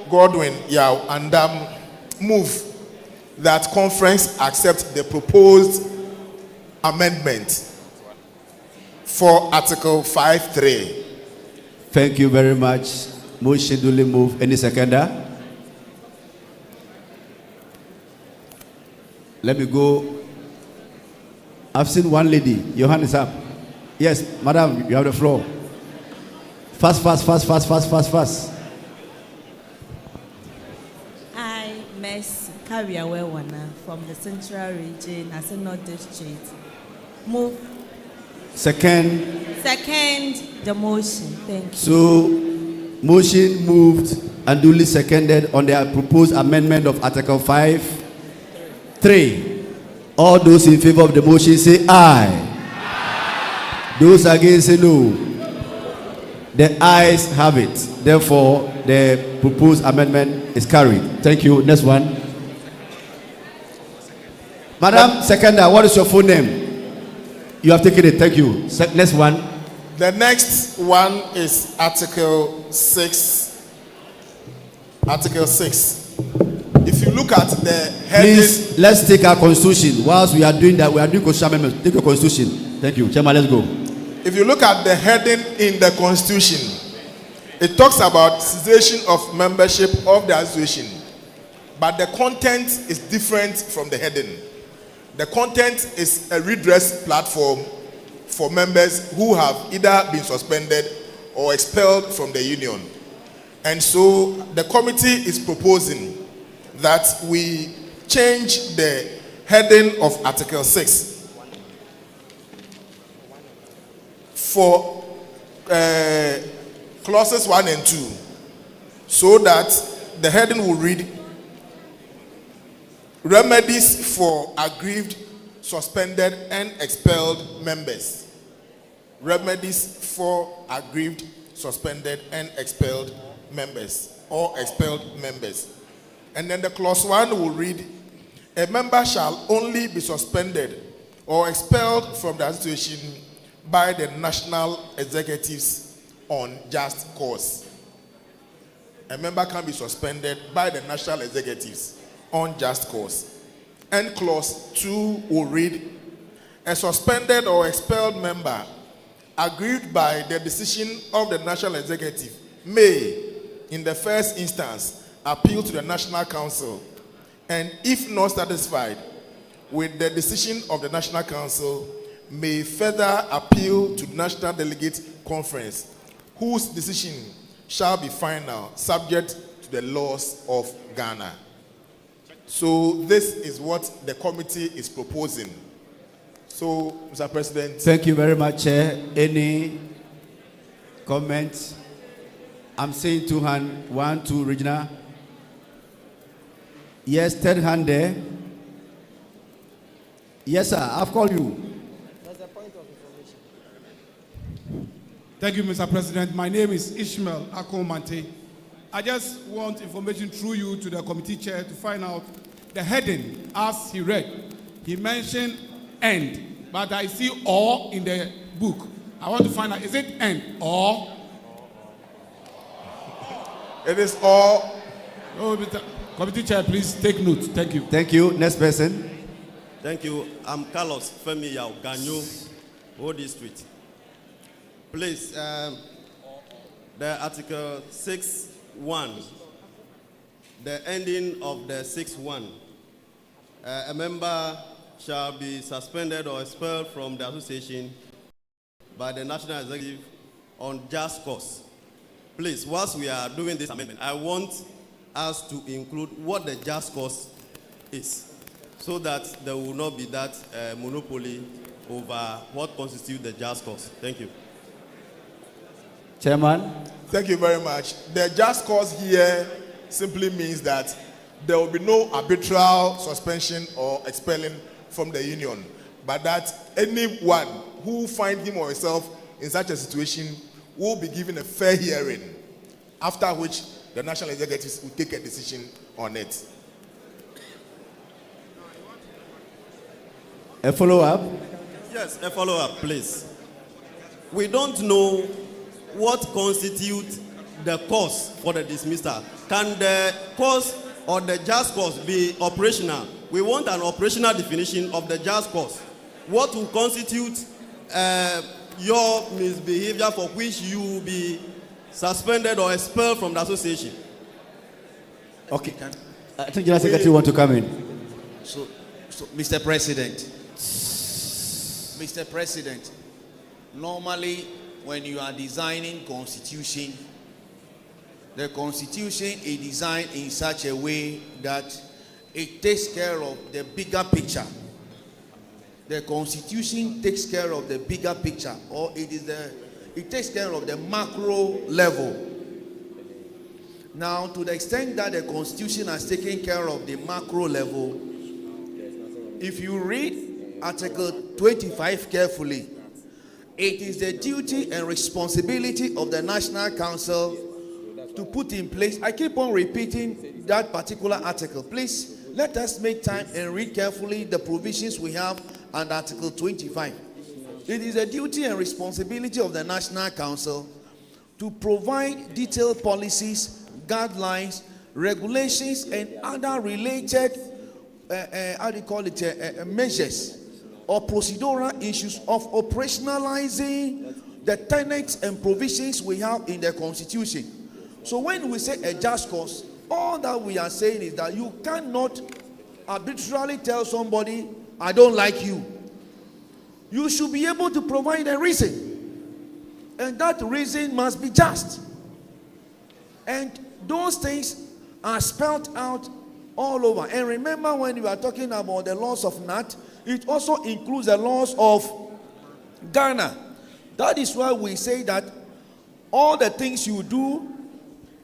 Godwin Yao Andam move that conference accept the proposed amendment for Article 5.3. Thank you very much. Motion duly move. Any seconder? Let me go. I've seen one lady. Your hand is up. Yes, madam, you have the floor. Fast. I, Miss Kawiawewana from the Central Region, as a North District, move. Second, the motion. Thank you. So, motion moved and duly seconded on the proposed amendment of Article 5.3. All those in favor of the motion say aye. Those against say no. The ayes have it. Therefore, the proposed amendment is carried. Thank you. Next one. Madam Seconder, what is your full name? You have taken it. Thank you. Next one. The next one is Article 6. Article 6. If you look at the heading... Please, let's take our constitution. Whilst we are doing that, we are doing constitutional amendments. Take your constitution. Thank you. Chairman, let's go. If you look at the heading in the constitution, it talks about cessation of membership of the association. But the content is different from the heading. The content is a redress platform for members who have either been suspended or expelled from the union. And so the committee is proposing that we change the heading of Article 6 for clauses 1 and 2, so that the heading will read remedies for aggrieved, suspended, and expelled members. Remedies for aggrieved, suspended, and expelled members, or expelled members. And then the clause 1 will read, a member shall only be suspended or expelled from the association by the national executives on just cause. A member can be suspended by the national executives on just cause. And clause 2 will read, a suspended or expelled member aggrieved by the decision of the national executive may, in the first instance, appeal to the National Council, and if not satisfied with the decision of the National Council, may further appeal to National Delegates Conference, whose decision shall be final, subject to the laws of Ghana. So this is what the committee is proposing. So, Mr. President. Thank you very much, Chair. Any comments? I'm saying 2 hand, 1, 2, Regina. Yes, third hand there. Yes, sir, I've called you. There's a point of information. Thank you, Mr. President. My name is Ishmael Akomante. I just want information through you to the committee chair to find out the heading as he read. He mentioned end, but I see or in the book. I want to find out, is it end or? It is or. Oh, Mr. Committee chair, please take note. Thank you. Thank you. Next person. Thank you. I'm Carlos Femi Yao Ganyo, O District. Please, the Article 6.1, the ending of the 6.1, a member shall be suspended or expelled from the association by the National Executive on just cause. Please, whilst we are doing this amendment, I want us to include what the just cause is, so that there will not be that monopoly over what constitutes the just cause. Thank you. Chairman. Thank you very much. The just cause here simply means that there will be no arbitral suspension or expelling from the union, but that anyone who finds him or herself in such a situation will be given a fair hearing, after which the national executives will take a decision on it. A follow-up? Yes, a follow-up, please. We don't know what constitutes the cause for the dismissal. Can the cause or the just cause be operational? We want an operational definition of the just cause. What will constitute your misbehavior for which you will be suspended or expelled from the association? Okay. I think General Secretary want to come in. So, Mr. President, normally when you are designing constitution, the constitution is designed in such a way that it takes care of the bigger picture. The constitution takes care of the bigger picture, or it takes care of the macro level. Now, to the extent that the constitution has taken care of the macro level, if you read Article 25 carefully, it is the duty and responsibility of the National Council to put in place. I keep on repeating that particular article. Please, let us make time and read carefully the provisions we have under Article 25. It is the duty and responsibility of the National Council to provide detailed policies, guidelines, regulations, and other related measures or procedural issues of operationalizing the tenets and provisions we have in the Constitution. So when we say a just cause, all that we are saying is that you cannot arbitrarily tell somebody, I don't like you. You should be able to provide a reason. And that reason must be just. And those things are spelled out all over. And remember, when we are talking about the laws of Gnat, it also includes the laws of Ghana. That is why we say that all the things you do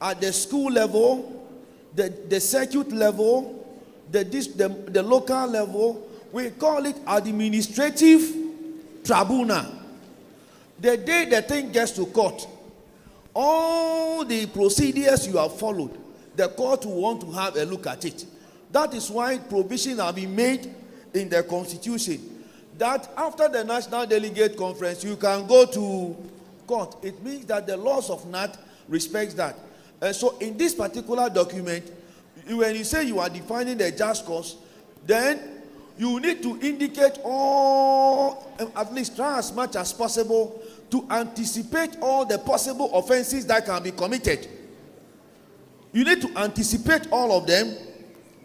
at the school level, the circuit level, the local level, we call it administrative tribunal. The day the thing gets to court, all the procedures you have followed, the court will want to have a look at it. That is why provisions have been made in the Constitution that after the National Delegate Conference, you can go to court. It means that the laws of Gnat respects that. So in this particular document, when you say you are defining the just cause, then you need to indicate all, at least try as much as possible to anticipate all the possible offenses that can be committed. You need to anticipate all of them,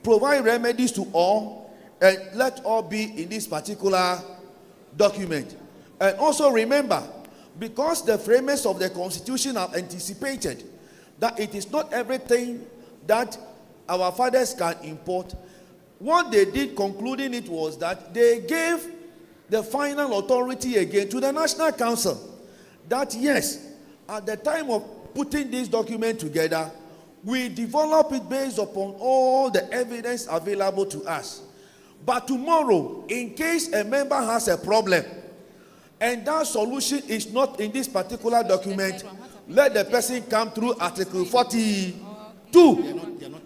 provide remedies to all, and let all be in this particular document. And also remember, because the framers of the Constitution have anticipated that it is not everything that our fathers can import, what they did concluding it was that they gave the final authority again to the National Council. That yes, at the time of putting this document together, we develop it based upon all the evidence available to us. But tomorrow, in case a member has a problem, and that solution is not in this particular document, let the person come through Article 42.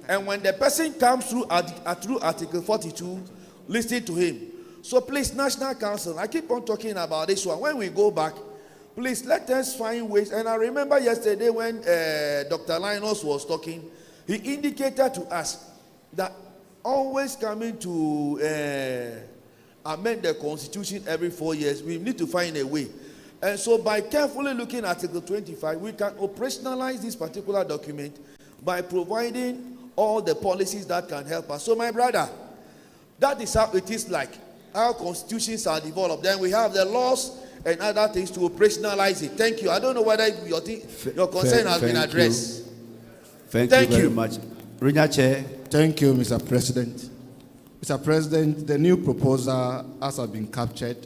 And when the person comes through Article 42, listen to him. So please, National Council, I keep on talking about this one. When we go back, please let us find ways. And I remember yesterday when Dr. Linus was talking, he indicated to us that always coming to amend the Constitution every 4 years, we need to find a way. And so by carefully looking at Article 25, we can operationalize this particular document by providing all the policies that can help us. So my brother, that is how it is like. Our constitutions are developed. Then we have the laws and other things to operationalize it. Thank you. I don't know whether your concern has been addressed. Thank you very much. Rinya Chair. Thank you, Mr. President. Mr. President, the new proposal, as has been captured,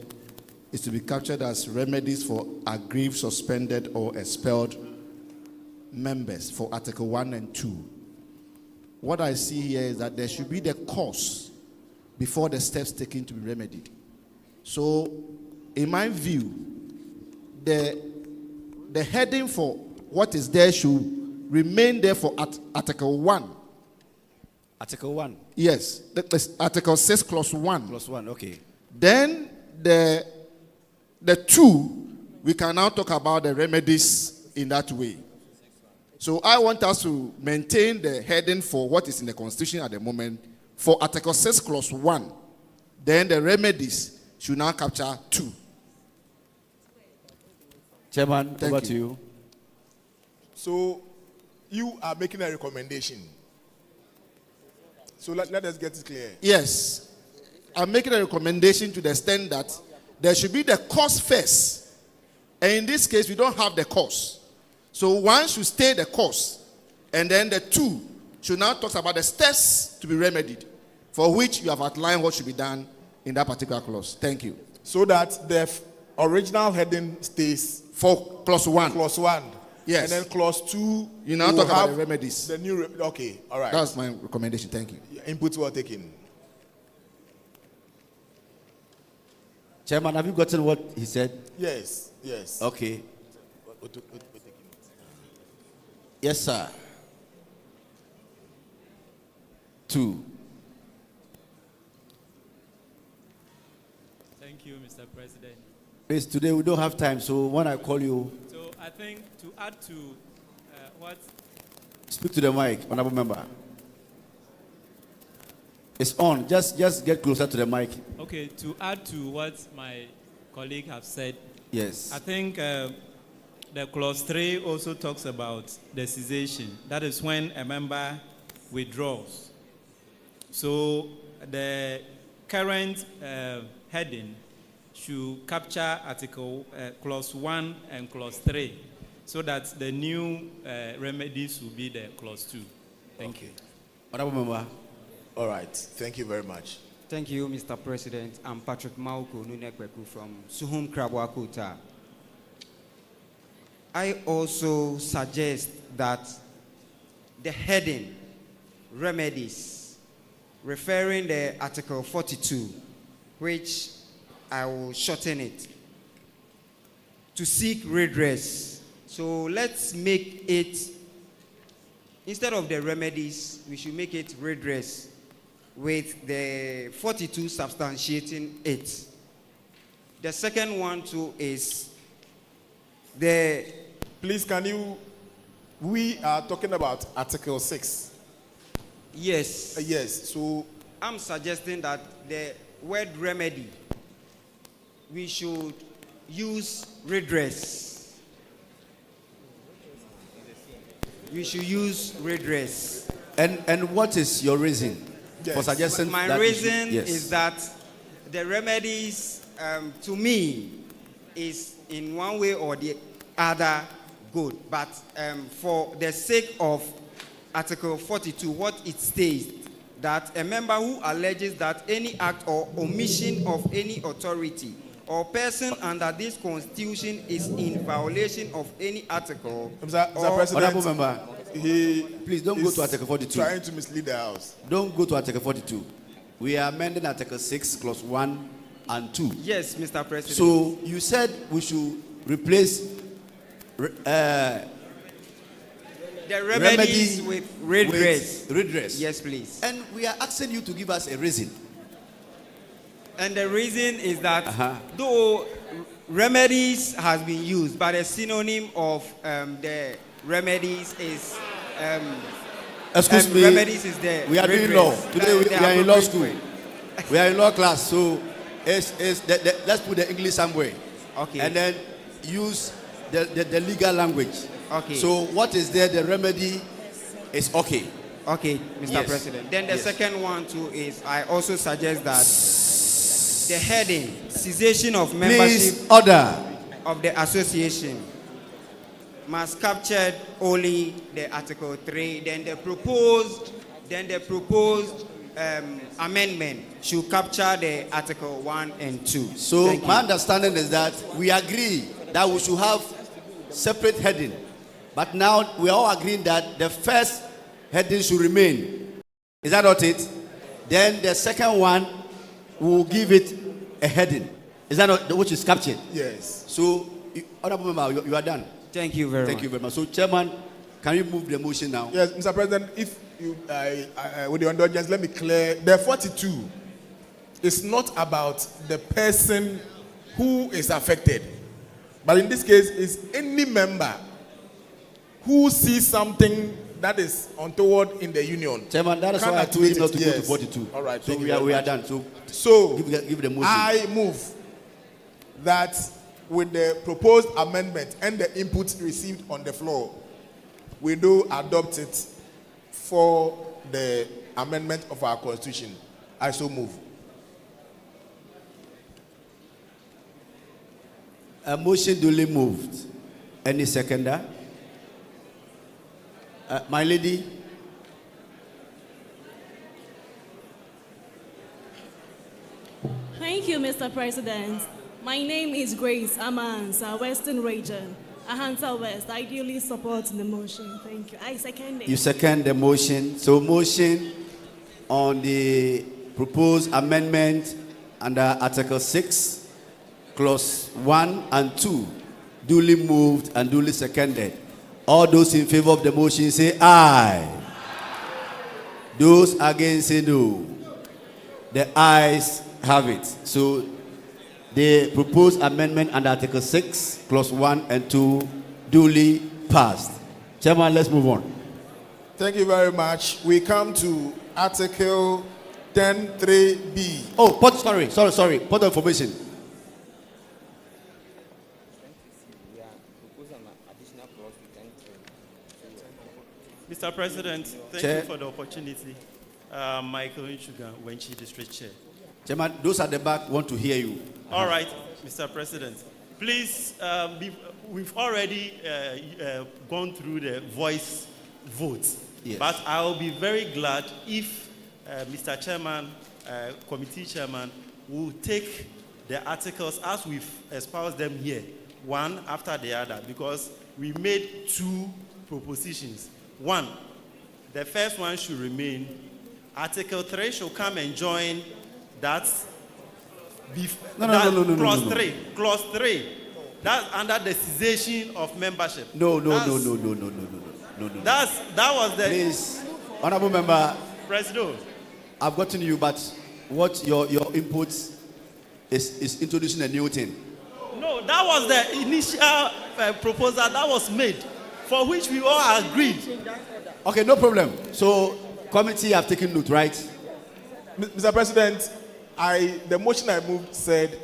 is to be captured as remedies for aggrieved, suspended, or expelled members for Article 1 and 2. What I see here is that there should be the cause before the steps taken to be remedied. So, in my view, the heading for what is there should remain there for Article 1. Article 1? Yes, Article 6, Clause 1. Clause 1, okay. Then the 2, we can now talk about the remedies in that way. So I want us to maintain the heading for what is in the Constitution at the moment for Article 6, Clause 1. Then the remedies should now capture 2. Chairman, Thank over you. to you. So you are making a recommendation. So let us get it clear. Yes. I'm making a recommendation to the extent that there should be the cause first. And in this case, we don't have the cause. So one should stay the cause. And then the 2 should now talk about the steps to be remedied, for which you have outlined what should be done in that particular clause. Thank you. So that the original heading stays For clause 1. clause 1. Yes. And then clause 2. You now will talk about have the remedies. The new. Okay. All right. That's my recommendation. Thank you. Inputs were taken. Chairman, have you gotten what he said? Yes. Yes. Okay. Yes, sir. 2. Thank you, Mr. President. Please, today we don't have time, so when I call you, So I think to add to what speak to the mic, honorable member. It's on. Just get closer to the mic. Okay, to add to what my colleague have said, Yes. I think the clause 3 also talks about the cessation. That is when a member withdraws. So the current heading should capture article clause 1 and clause 3, so that the new remedies will be the clause 2. Thank you. Honorable member. All right. Thank you very much. Thank you, Mr. President. I'm Patrick Mauku Nunekweku from Suhum Krabwakuta. I also suggest that the heading, remedies, referring the Article 42, which I will shorten it, to seek redress. So let's make it, instead of the remedies, we should make it redress, with the 42 substantiating it. The second one too is the... Please, can you... We are talking about Article 6. Yes. Yes. So I'm suggesting that the word remedy, we should use redress. We should use redress. And what is your reason for suggesting My that reason yes. is that the remedies, to me, is in one way or the other good. But for the sake of Article 42, what it states, that a member who alleges that any act or omission of any authority or person under this Constitution is in violation of any article. Mr. or President, Honorable member, please don't go to Article 42. Trying to mislead the House. Don't go to Article 42. We are amending Article 6, Clause 1 and 2. Yes, Mr. President. So you said we should replace the remedies with redress. with redress. Yes, please. And we are asking you to give us a reason. And the reason is that though remedies has been used, but a synonym of the remedies is Excuse me. remedies is there. We are doing law. Today we are in law school. We are in law class. So let's put the English somewhere. Okay. And then use the legal language. Okay. So what is there? The remedy is okay. Okay, Mr. Yes. President. Then the Yes. second one too is I also suggest that the heading, cessation of membership Please order. of the association, must capture only the Article 3. Then the proposed amendment should capture the Article 1 and 2. So Thank my you. understanding is that we agree that we should have separate heading. But now we are all agreeing that the first heading should remain. Is that not it? Then the second one will give it a heading. Is that not which is captured? Yes. So, Honorable Member, you are done. Thank you very much. Thank you very much. So, Chairman, can you move the motion now? Yes, Mr. President, if you, with your indulgence, let me clear. The 42 is not about the person who is affected. But in this case, it's any member who sees something that is untoward in the union. Chairman, that is can why I told you activate not to it. go to Yes. 42. All right, So thank you we are very much. done. So Give the motion. I move that with the proposed amendment and the input received on the floor, we do adopt it for the amendment of our constitution. I so move. A motion duly moved. Any seconder? My lady? Thank you, Mr. President. My name is Grace Amansa, Western Region, Ahanta West. I ideally support the motion. Thank you. I second it. You second the motion. So motion on the proposed amendment under Article 6, Clause 1 and 2, duly moved and duly seconded. All those in favor of the motion say aye. Those against say no. The ayes have it. So the proposed amendment under Article 6, Clause 1 and 2, duly passed. Chairman, let's move on. Thank you very much. We come to Article 10(3)(b). Oh, sorry. Point of information. Mr. President, thank Chair. you for the opportunity. Michael Nchuga, Wenchi District Chair. Chairman, those at the back want to hear you. All right, Mr. President. Please, we've already gone through the voice vote. Yes. But I will be very glad if Mr. Chairman, Committee Chairman, will take the articles as we've espoused them here, one after the other, because we made two propositions. One, the first one should remain. Article 3 should come and join that. Clause 3. Clause 3. That's under the cessation of membership. No. That was the. Please, Honorable Member, President. I've gotten you, but what your input is introducing a new thing. No, that was the initial proposal that was made, for which we all agreed. Okay, no problem. So, committee have taken note, right? Mr. President, the motion I moved said,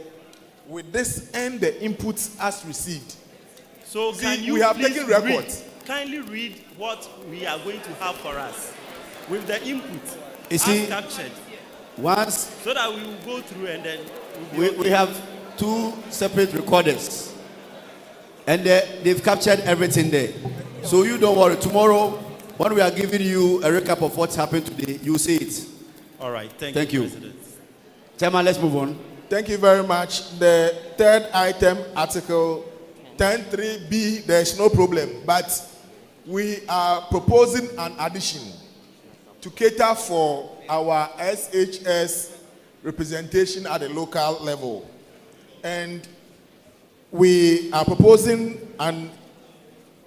with this and the inputs as received. So can you we have please taken records. Kindly read what we are going to have for us with the input You see, as captured, once so that we will go through and then we have two separate recorders, and they've captured everything there. So you don't worry. Tomorrow, when we are giving you a recap of what's happened today, you see it. All right. Thank you. President. Chairman, let's move on. Thank you very much. The third item, Article 10(3)(b), there's no problem. But we are proposing an addition to cater for our SHS representation at the local level. And we are proposing an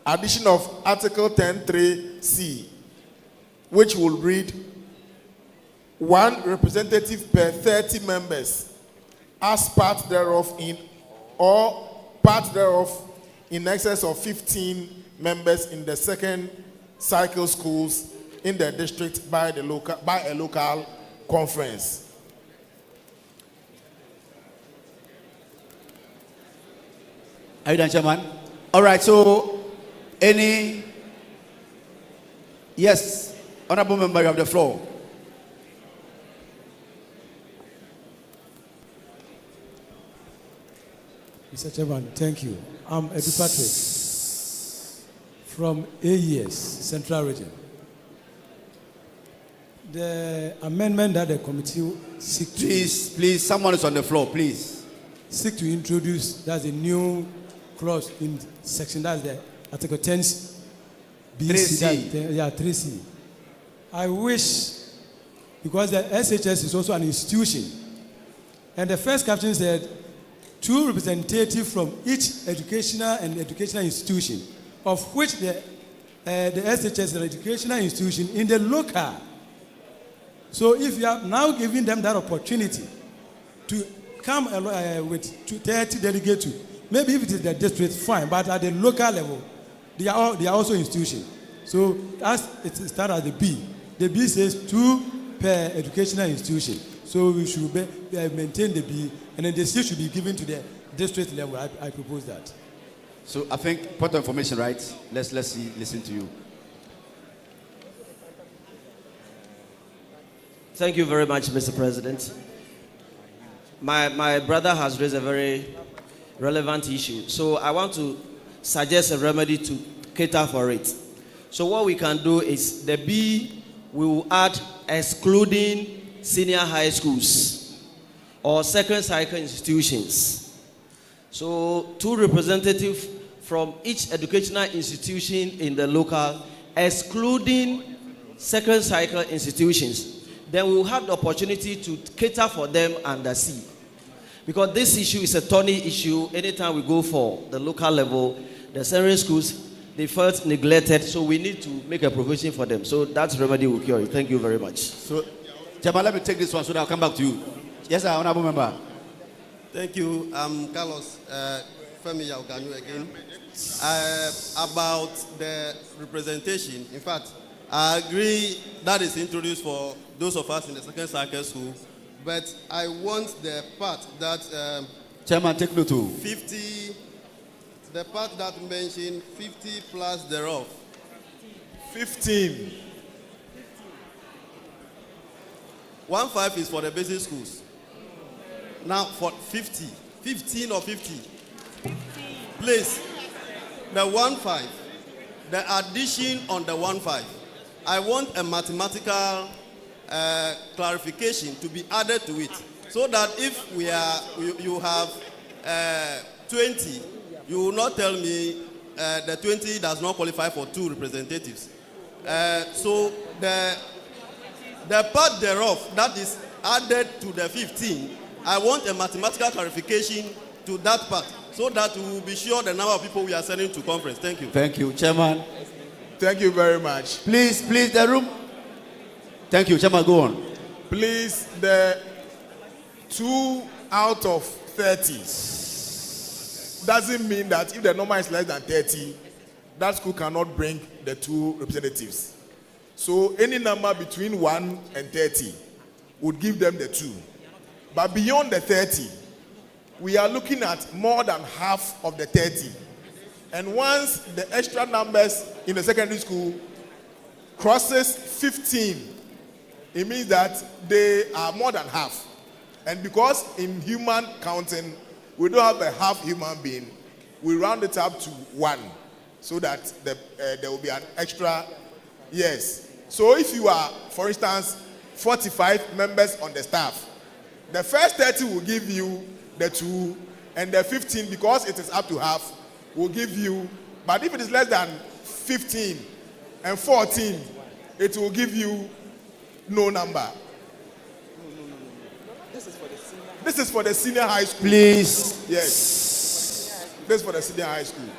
addition of Article 10(3)(c), which will read, one representative per 30 members, as part thereof in excess of 15 members in the second cycle schools in the district by a local conference. Are you done, Chairman? All right, so yes, Honorable Member, you have the floor. Mr. Chairman, thank you. I'm Edu Patrick from AES, Central Region. The amendment that the committee seek to... Please, someone is on the floor, please. Seek to introduce, that's a new clause in section, that's the Article 10 3C. 3C. I wish, because the SHS is also an institution, and the first caption said, two representatives from each educational institution, of which the SHS is an educational institution in the local. So if you are now giving them that opportunity to come with 30 delegates, maybe if it is the district, fine, but at the local level, they are also institution. So as it starts at the B says 2 per educational institution. So we should maintain the B, and then the C should be given to the district level. I propose that. So I think point of information, right? Let's listen to you. Thank you very much, Mr. President. My brother has raised a very relevant issue. So I want to suggest a remedy to cater for it. So what we can do is the B, we will add excluding senior high schools or second cycle institutions. So 2 representatives from each educational institution in the local, excluding second cycle institutions. Then we will have the opportunity to cater for them under C. Because this issue is a thorny issue. Anytime we go for the local level, the secondary schools, they felt neglected, so we need to make a provision for them. So that remedy will cure it. Thank you very much. So, Chairman, let me take this one so that I'll come back to you. Yes, sir, honorable member. Thank you. I'm Carlos Femi Yauganyu again. About the representation, in fact, I agree that is introduced for those of us in the second cycle school, but I want the part that Chairman, take note too. 50, the part that mentioned 50 plus thereof. 15. 1.5 is for the basic schools. Now for 50, 15 or 50. Please, the 1.5, the addition on the 1.5. I want a mathematical clarification to be added to it, so that if you have 20, you will not tell me the 20 does not qualify for 2 representatives. So the part thereof that is added to the 15, I want a mathematical clarification to that part, so that we will be sure the number of people we are sending to conference. Thank you. Thank you, Chairman. Thank you very much. Please, the room. Thank you, Chairman, go on. Please, the 2 out of 30 doesn't mean that if the number is less than 30, that school cannot bring the 2 representatives. So any number between 1 and 30 would give them the 2. But beyond the 30, we are looking at more than half of the 30. And once the extra numbers in the secondary school crosses 15, it means that they are more than half. And because in human counting, we don't have a half human being, we round it up to 1 so that there will be an extra, yes. So if you are, for instance, 45 members on the staff, the first 30 will give you the 2, and the 15, because it is up to half, will give you, but if it is less than 15 and 14, it will give you no number. This is for the senior high school. Please. Yes. This is for the senior high school.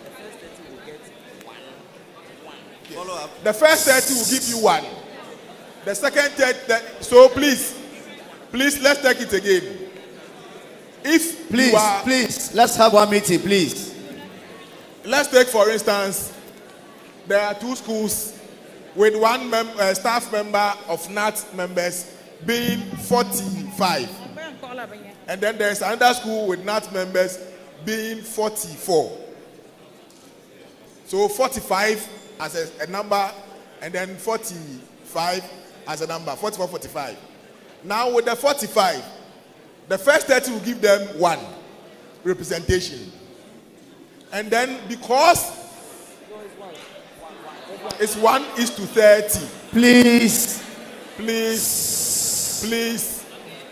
Follow up. The first 30 will give you 1. The second 30, so please, let's take it again. If Please, let's have one meeting, please. Let's take, for instance, there are 2 schools with 1 staff member of NAT members being 45. And then there's another school with NAT members being 44. So 45 as a number, and then 45 as a number, 44, 45. Now with the 45, the first 30 will give them 1 representation. And then because it's 1:30. Please.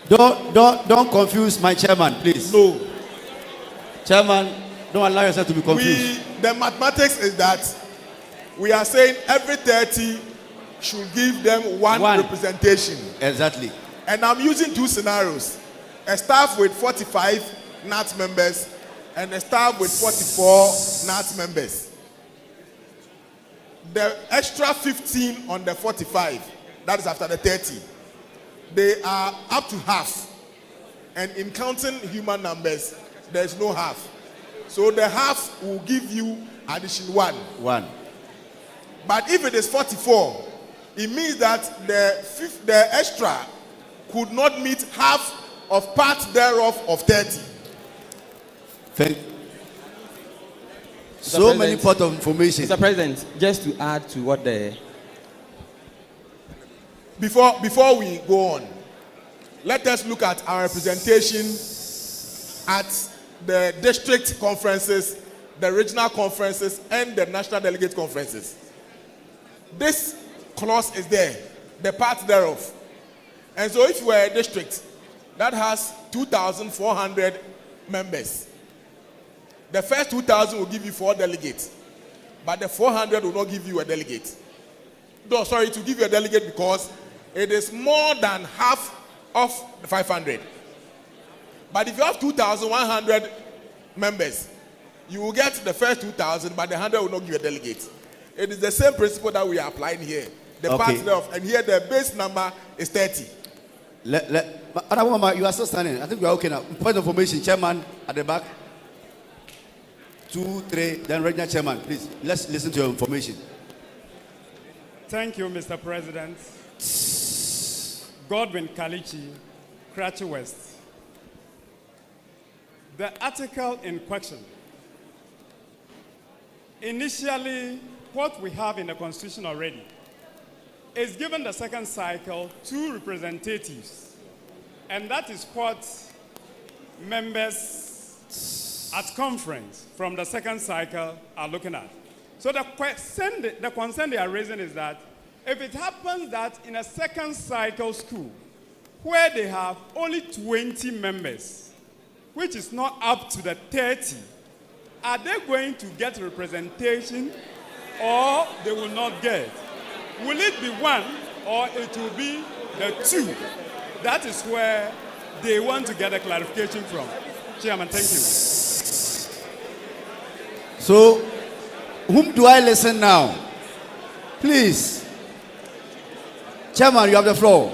Don't confuse my chairman, please. No. Chairman, don't allow yourself to be confused. The mathematics is that we are saying every 30 should give them 1 representation. Exactly. And I'm using 2 scenarios. A staff with 45 NAT members and a staff with 44 NAT members. The extra 15 on the 45, that is after the 30, they are up to half. And in counting human numbers, there is no half. So the half will give you addition 1. But if it is 44, it means that the extra could not meet half of part thereof of 30. So many part of information. Mr. President, just to add to what the... Before we go on, let us look at our representation at the district conferences, the regional conferences, and the national delegate conferences. This clause is there, the part thereof. And so if you are a district that has 2,400 members, the first 2,000 will give you 4 delegates, but the 400 will not give you a delegate. No, sorry, to give you a delegate because it is more than half of the 500. But if you have 2,100 members, you will get the first 2,000, but the 100 will not give you a delegate. It is the same principle that we are applying here. The part thereof, and here the base number is 30. You are still standing. I think we are okay now. Point of information, chairman at the back. 2, 3, then regional chairman. Please, let's listen to your information. Thank you, Mr. President. Godwin Kalichi, Kratchi West. The article in question. Initially, what we have in the Constitution already is given the second cycle 2 representatives. And that is what members at conference from the second cycle are looking at. So the concern they are raising is that if it happens that in a second cycle school where they have only 20 members, which is not up to the 30, are they going to get representation or they will not get? Will it be 1 or it will be the 2? That is where they want to get a clarification from. Chairman, thank you. So, whom do I listen now? Please. Chairman, you have the floor.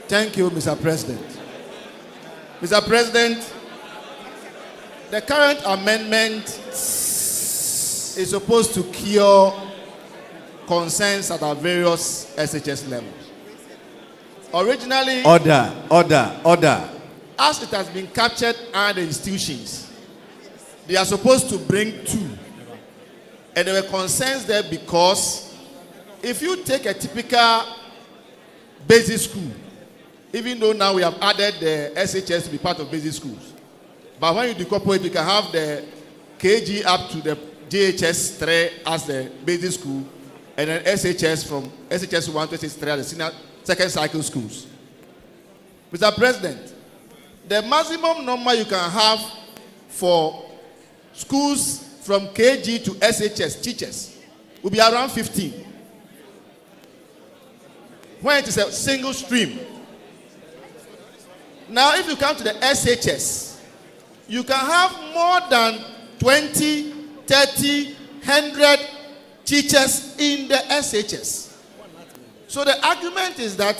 Thank you, Mr. President. Mr. President, the current amendment is supposed to cure concerns at our various SHS levels. Originally, Order. as it has been captured under the institutions, they are supposed to bring 2. And there were concerns there because if you take a typical basic school, even though now we have added the SHS to be part of basic schools, but when you decorporate, you can have the KG up to the JHS 3 as the basic school, and then SHS from SHS 1 to SHS 3 as the senior second cycle schools. Mr. President, the maximum number you can have for schools from KG to SHS teachers will be around 15. When it is a single stream. Now, if you come to the SHS, you can have more than 20, 30, 100 teachers in the SHS. So the argument is that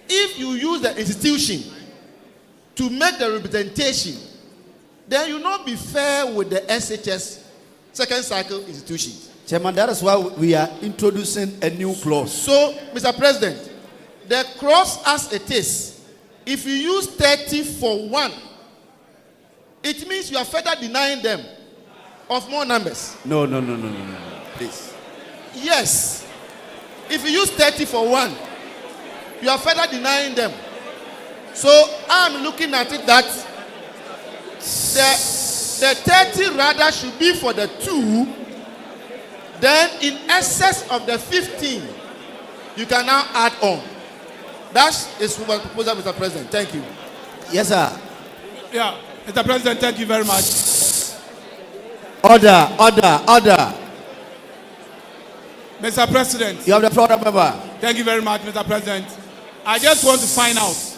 if you use the institution to make the representation, then you will not be fair with the SHS second cycle institutions. Chairman, that is why we are introducing a new clause. So, Mr. President, the clause as it is, if you use 30 for 1, it means you are further denying them of more numbers. No. Please. Yes. If you use 30 for 1, you are further denying them. So I'm looking at it that the 30 rather should be for the 2. Then in excess of the 15, you can now add on. That is my proposal, Mr. President. Thank you. Yes, sir. Yeah, Mr. President, thank you very much. Order. Mr. President. You have the floor, member. Thank you very much, Mr. President. I just want to find out.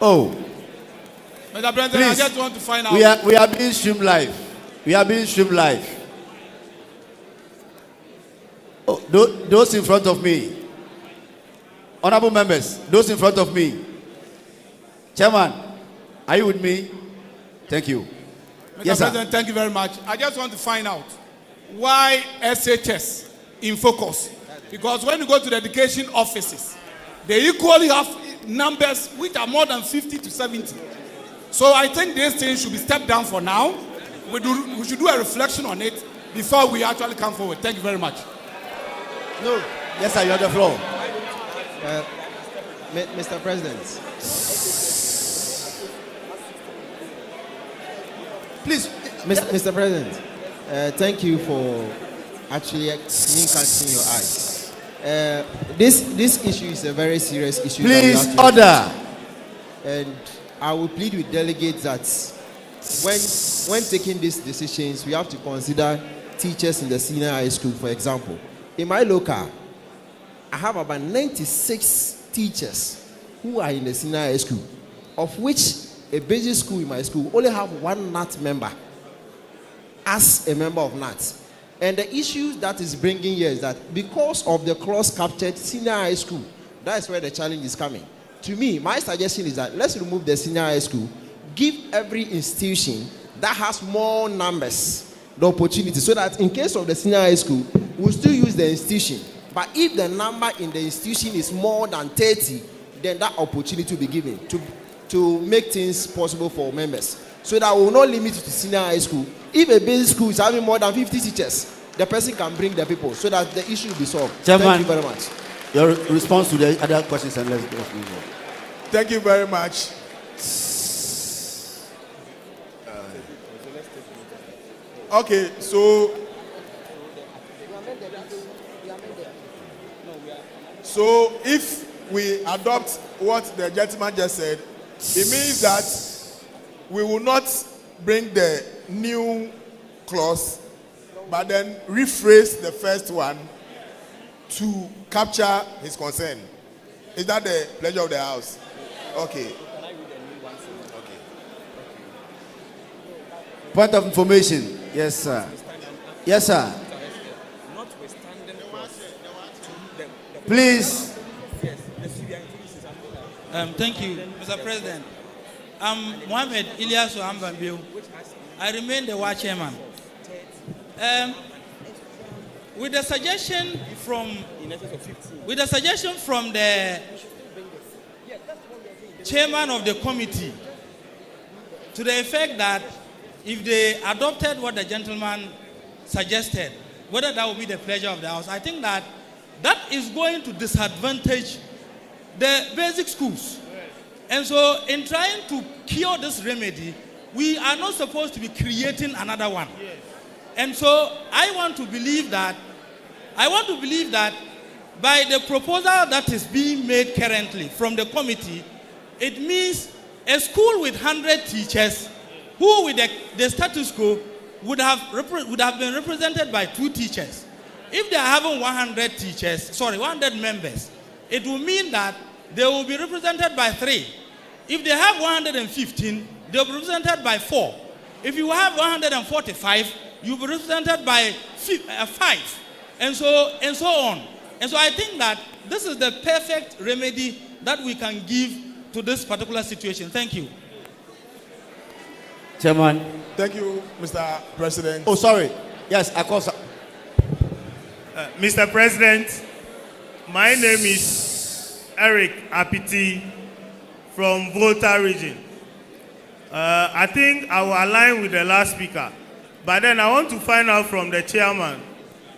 Oh. Mr. President, Please. I just want to find out. We are being streamed live. Oh, those in front of me. Honorable members, those in front of me. Chairman, are you with me? Thank you. Mr. Yes, President, sir. thank you very much. I just want to find out why SHS in focus. Because when you go to the education offices, they equally have numbers which are more than 50 to 70. So I think this thing should be stepped down for now. We should do a reflection on it before we actually come forward. Thank you very much. No. Yes, sir, you have the floor. Mr. President. Please. Mr. President, thank you for actually casting your eyes. This issue is a very serious issue. Please, order. And I will plead with delegates that when taking these decisions, we have to consider teachers in the senior high school, for example. In my local, I have about 96 teachers who are in the senior high school, of which a basic school in my school only have one NAT member as a member of NAT. And the issue that is bringing here is that because of the cross-captured senior high school, that's where the challenge is coming. To me, my suggestion is that let's remove the senior high school, give every institution that has more numbers the opportunity, so that in case of the senior high school, we'll still use the institution. But if the number in the institution is more than 30, then that opportunity will be given to make things possible for members. So that we will not limit it to senior high school. If a basic school is having more than 50 teachers, the person can bring the people so that the issue will be solved. Chairman, thank you very much. Your response to the other questions, and let's move on. Thank you very much. Okay, so if we adopt what the gentleman just said, it means that we will not bring the new clause, but then rephrase the first one to capture his concern. Is that the pleasure of the House? Okay. Point of information. Yes, sir. Yes, sir. Please. Thank you, Mr. President. I'm Mohammed Ilyasu Ambambiu. I remain the WA chairman. With the suggestion from the chairman of the committee, to the effect that if they adopted what the gentleman suggested, whether that will be the pleasure of the House, I think that is going to disadvantage the basic schools. And so in trying to cure this remedy, we are not supposed to be creating another one. And so I want to believe that by the proposal that is being made currently from the committee, it means a school with 100 teachers who with the status quo would have been represented by 2 teachers. If they are having 100 members, it will mean that they will be represented by 3. If they have 115, they will be represented by 4. If you have 145, you will be represented by 5, and so on. And so I think that this is the perfect remedy that we can give to this particular situation. Thank you. Chairman. Thank you, Mr. President. Oh, sorry. Yes, of course. Mr. President, my name is Eric Apiti from Volta region. I think I will align with the last speaker, but then I want to find out from the chairman.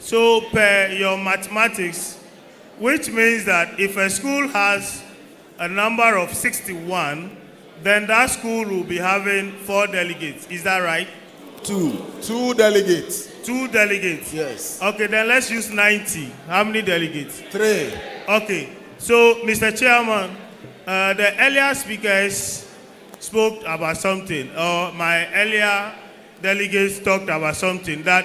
So per your mathematics, which means that if a school has a number of 61, then that school will be having 4 delegates. Is that right? 2 delegates. 2 delegates. Yes. Okay, then let's use 90. How many delegates? 3. Okay. So, Mr. Chairman, the earlier speakers spoke about something, or my earlier delegates talked about something, that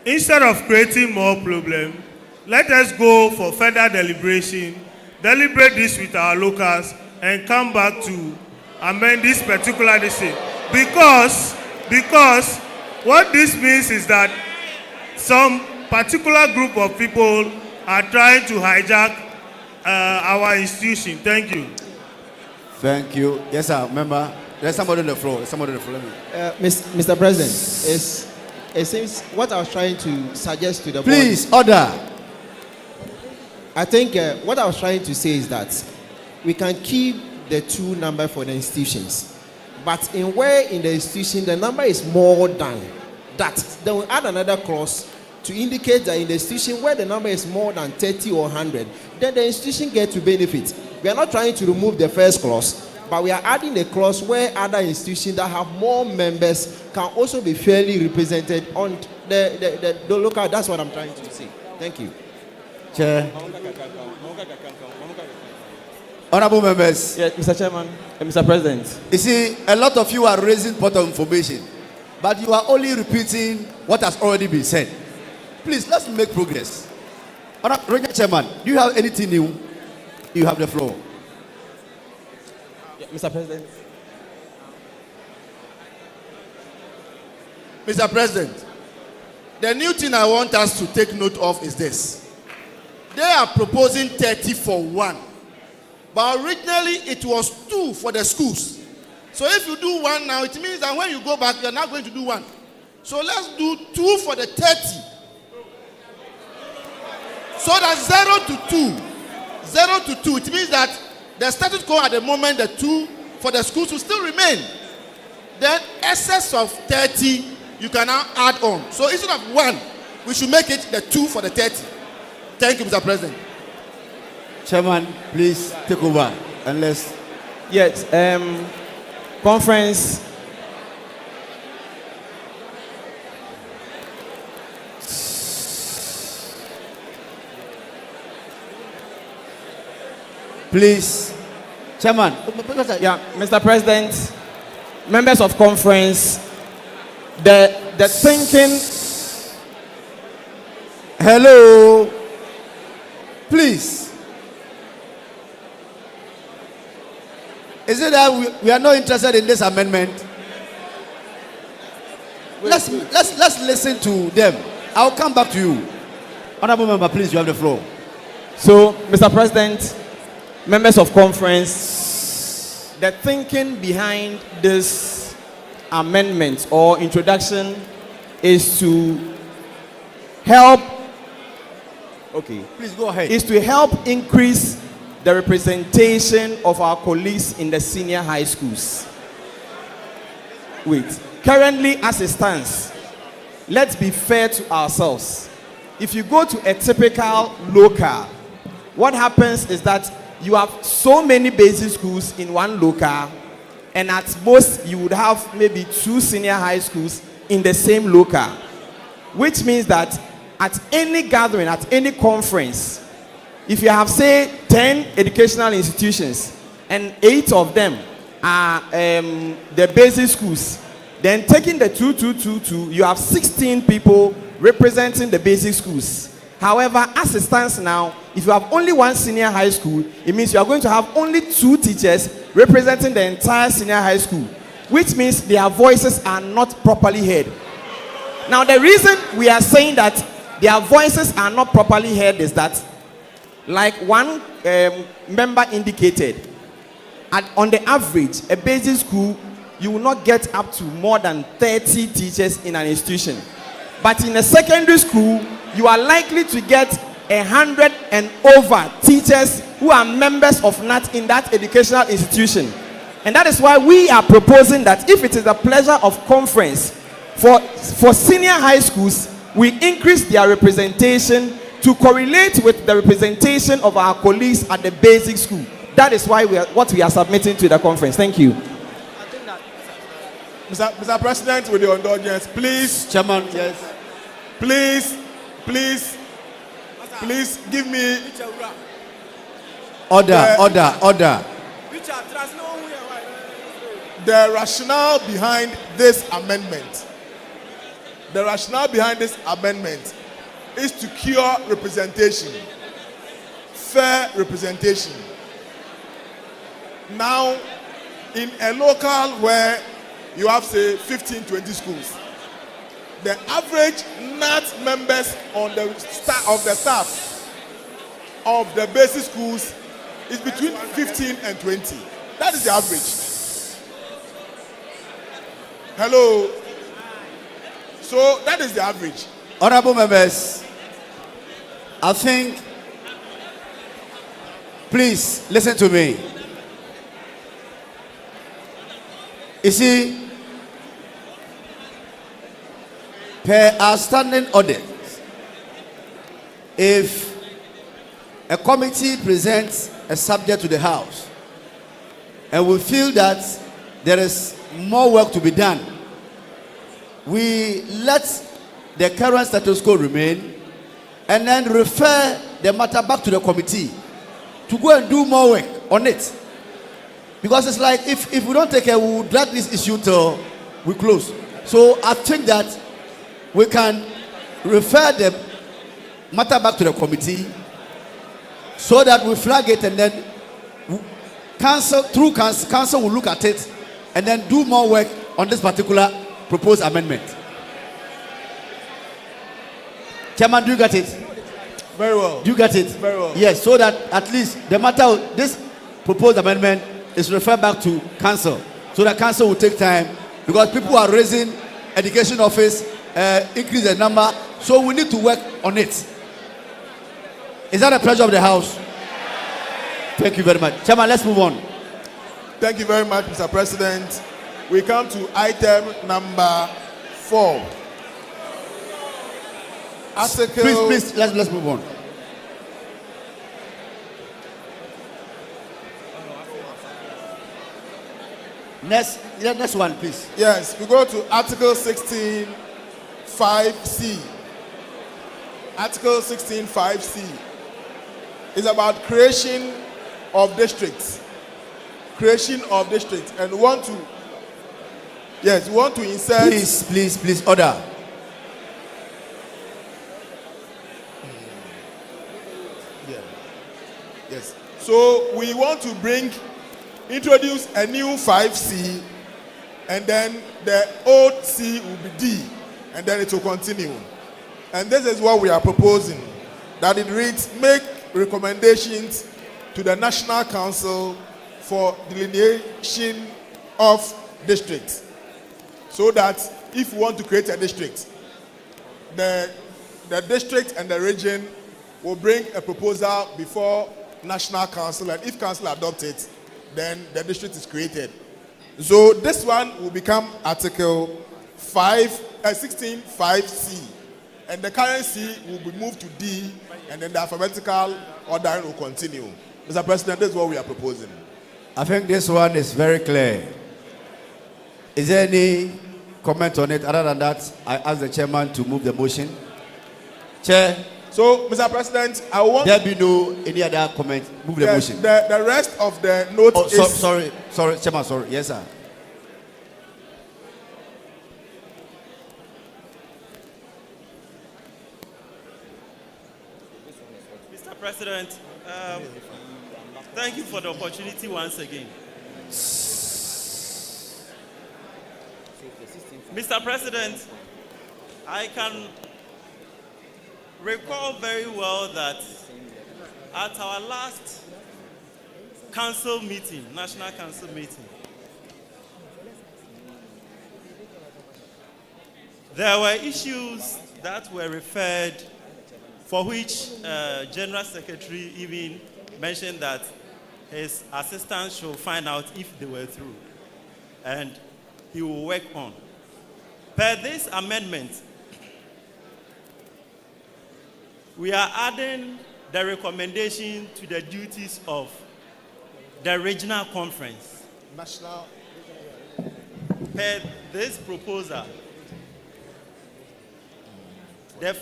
instead of creating more problem, let us go for further deliberation, deliberate this with our locals, and come back to amend this particular decision. Because what this means is that some particular group of people are trying to hijack our institution. Thank you. Thank you. Yes, sir. Remember, there's somebody on the floor. Mr. President, it seems what I was trying to suggest to the Please, board, order. I think what I was trying to say is that we can keep the 2 number for the institutions, but in the institution the number is more than that, then we add another clause to indicate that in the institution where the number is more than 30 or 100, then the institution gets to benefit. We are not trying to remove the first clause, but we are adding a clause where other institutions that have more members can also be fairly represented on the local. That's what I'm trying to say. Thank you. Chair. Honorable members. Yes, Mr. Chairman and Mr. President. You see, a lot of you are raising part of information, but you are only repeating what has already been said. Please, let's make progress. Honorable Chairman, do you have anything new? You have the floor. Yeah, Mr. President. Mr. President, the new thing I want us to take note of is this. They are proposing 30 for 1. But originally it was 2 for the schools. So if you do 1 now, it means that when you go back, you're not going to do 1. So let's do 2 for the 30. So that's 0 to 2. 0 to 2. It means that the status quo at the moment, the 2 for the schools will still remain. Then excess of 30, you can now add on. So instead of 1, we should make it the 2 for the 30. Thank you, Mr. President. Chairman, please take over. Unless. Yes, conference. Please. Chairman. Yeah, Mr. President, members of conference, the thinking. Hello. Please. Is it that we are not interested in this amendment? Let's listen to them. I'll come back to you. Honorable member, please, you have the floor. So, Mr. President, members of conference, the thinking behind this amendment or introduction is to help. Okay. Please go ahead. Is to help increase the representation of our colleagues in the senior high schools. Wait. Currently, as it stands, let's be fair to ourselves. If you go to a typical local, what happens is that you have so many basic schools in one local, and at most you would have maybe 2 senior high schools in the same local, which means that at any gathering, at any conference, if you have, say, 10 educational institutions and 8 of them are the basic schools, then taking the 2, you have 16 people representing the basic schools. However, as it stands now, if you have only 1 senior high school, it means you are going to have only 2 teachers representing the entire senior high school, which means their voices are not properly heard. Now, the reason we are saying that their voices are not properly heard is that, like one member indicated, on the average, a basic school, you will not get up to more than 30 teachers in an institution. But in a secondary school, you are likely to get 100 and over teachers who are members of NAT in that educational institution. And that is why we are proposing that if it is the pleasure of conference for senior high schools, we increase their representation to correlate with the representation of our colleagues at the basic school. That is why what we are submitting to the conference. Thank you. Mr. President, with your indulgence, please. Chairman, yes. Please give me. Order. The rationale behind this amendment. The rationale behind this amendment is to cure representation, fair representation. Now, in a local where you have, say, 15, 20 schools, the average NAT members on the staff of the basic schools is between 15 and 20. That is the average. Hello. So that is the average. Honorable members, I think Please listen to me. You see, per our standing order, if a committee presents a subject to the House and we feel that there is more work to be done, we let the current status quo remain and then refer the matter back to the committee to go and do more work on it. Because it's like if we don't take care, we will drag this issue till we close. So I think that we can refer the matter back to the committee so that we flag it, and then council will look at it and then do more work on this particular proposed amendment. Chairman, do you get it? Very well. Do you get it? Very well. Yes, so that at least the matter, this proposed amendment is referred back to council, so that council will take time, because people are raising education office, increase the number, so we need to work on it. Is that a pleasure of the House? Thank you very much. Chairman, let's move on. Thank you very much, Mr. President. We come to item number 4. Article. Please, let's move on. Next one, please. Yes, we go to Article 16, 5C. Article 16, 5C is about creation of districts. Creation of districts. And we want to insert. Please, order. Yes. So we want to introduce a new 5C, and then the old C will be D, and then it will continue. And this is what we are proposing, that it reads, make recommendations to the National Council for delineation of districts. So that if you want to create a district, the district and the region will bring a proposal before National Council, and if Council adopts it, then the district is created. So this one will become Article 16, 5C. And the current C will be moved to D, and then the alphabetical ordering will continue. Mr. President, this is what we are proposing. I think this one is very clear. Is there any comment on it? Other than that, I ask the chairman to move the motion. Chair. So, Mr. President, I want... There be no any other comment. Move the motion. The rest of the note is... Sorry, Chairman, sorry. Yes, sir. Mr. President, thank you for the opportunity once again. Mr. President, I can recall very well that at our last council meeting, National Council meeting, there were issues that were referred, for which General Secretary even mentioned that his assistants should find out if they were through, and he will work on. Per this amendment, we are adding the recommendation to the duties of the regional conference. National. Per this proposal, the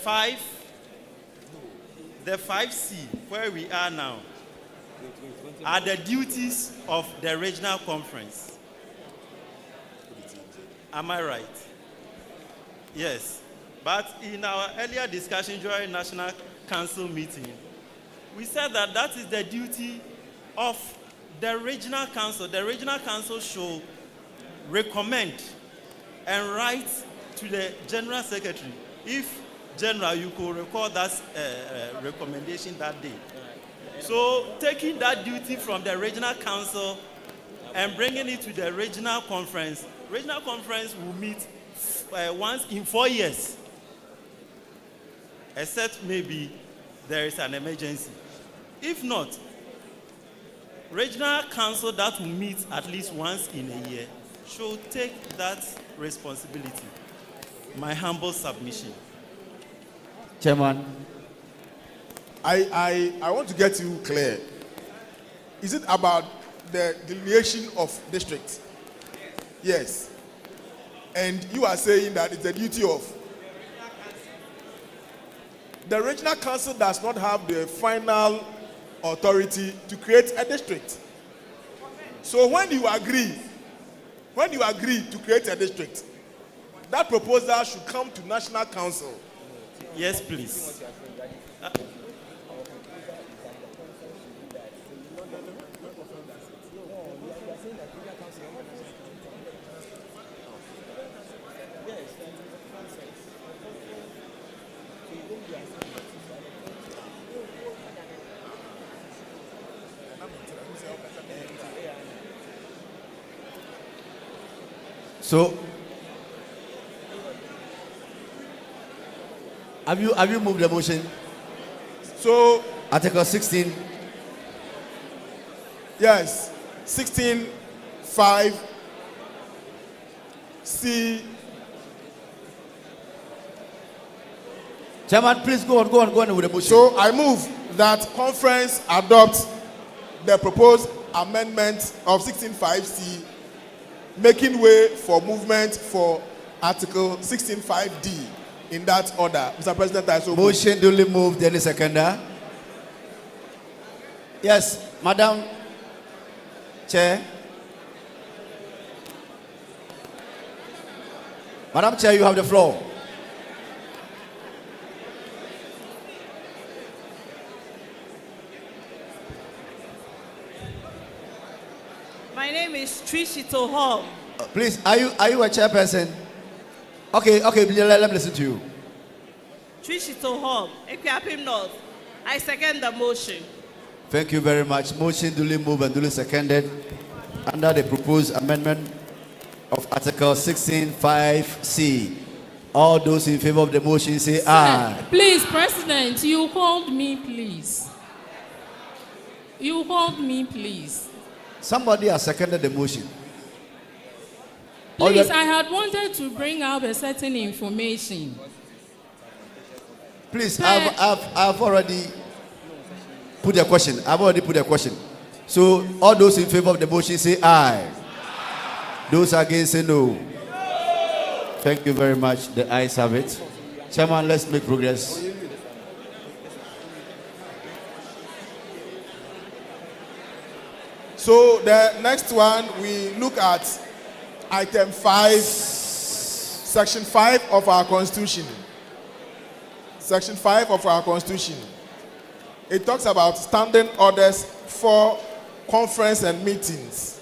5C, where we are now, are the duties of the regional conference. Am I right? Yes. But in our earlier discussion during National Council meeting, we said that that is the duty of the regional council. The regional council should recommend and write to the General Secretary. If General, you could record that recommendation that day. So taking that duty from the regional council and bringing it to the regional conference will meet once in 4 years, except maybe there is an emergency. If not, regional council that will meet at least once in a year should take that responsibility. My humble submission. Chairman. I want to get you clear. Is it about the delineation of districts? Yes. And you are saying that it's the duty of the regional council does not have the final authority to create a district. So when you agree to create a district, that proposal should come to National Council. Yes, please. So, have you moved the motion? So, Article 16. Yes, 16(5) C. Chairman, please go on with the motion. So I move that conference adopt the proposed amendment of 16(5) C, making way for movement for Article 16(5) D in that order. Mr. President, I so move. Motion duly moved. Any seconder? Yes, Madam Chair. Madam Chair, you have the floor. My name is Trishito Hall. Please, are you a chairperson? Okay, let me listen to you. Trishito Hall, Equiapim North. I second the motion. Thank you very much. Motion duly moved and duly seconded under the proposed amendment of Article 16(5) C. All those in favor of the motion say aye. Please, President, you hold me, please. You hold me, please. Somebody has seconded the motion. Please, I had wanted to bring out a certain information. Please, I've already put a question. So, all those in favor of the motion say aye. Those against say no. Thank you very much. The ayes have it. Chairman, let's make progress. So the next one, we look at item 5, section 5 of our Constitution. Section 5 of our Constitution. It talks about standing orders for conference and meetings.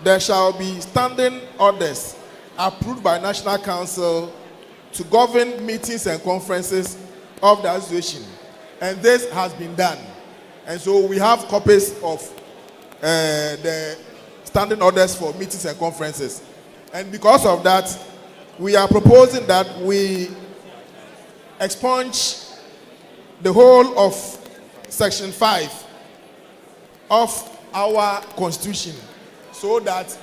There shall be standing orders approved by National Council to govern meetings and conferences of the association. And this has been done. And so we have copies of the standing orders for meetings and conferences. And because of that, we are proposing that we expunge the whole of section 5 of our Constitution so that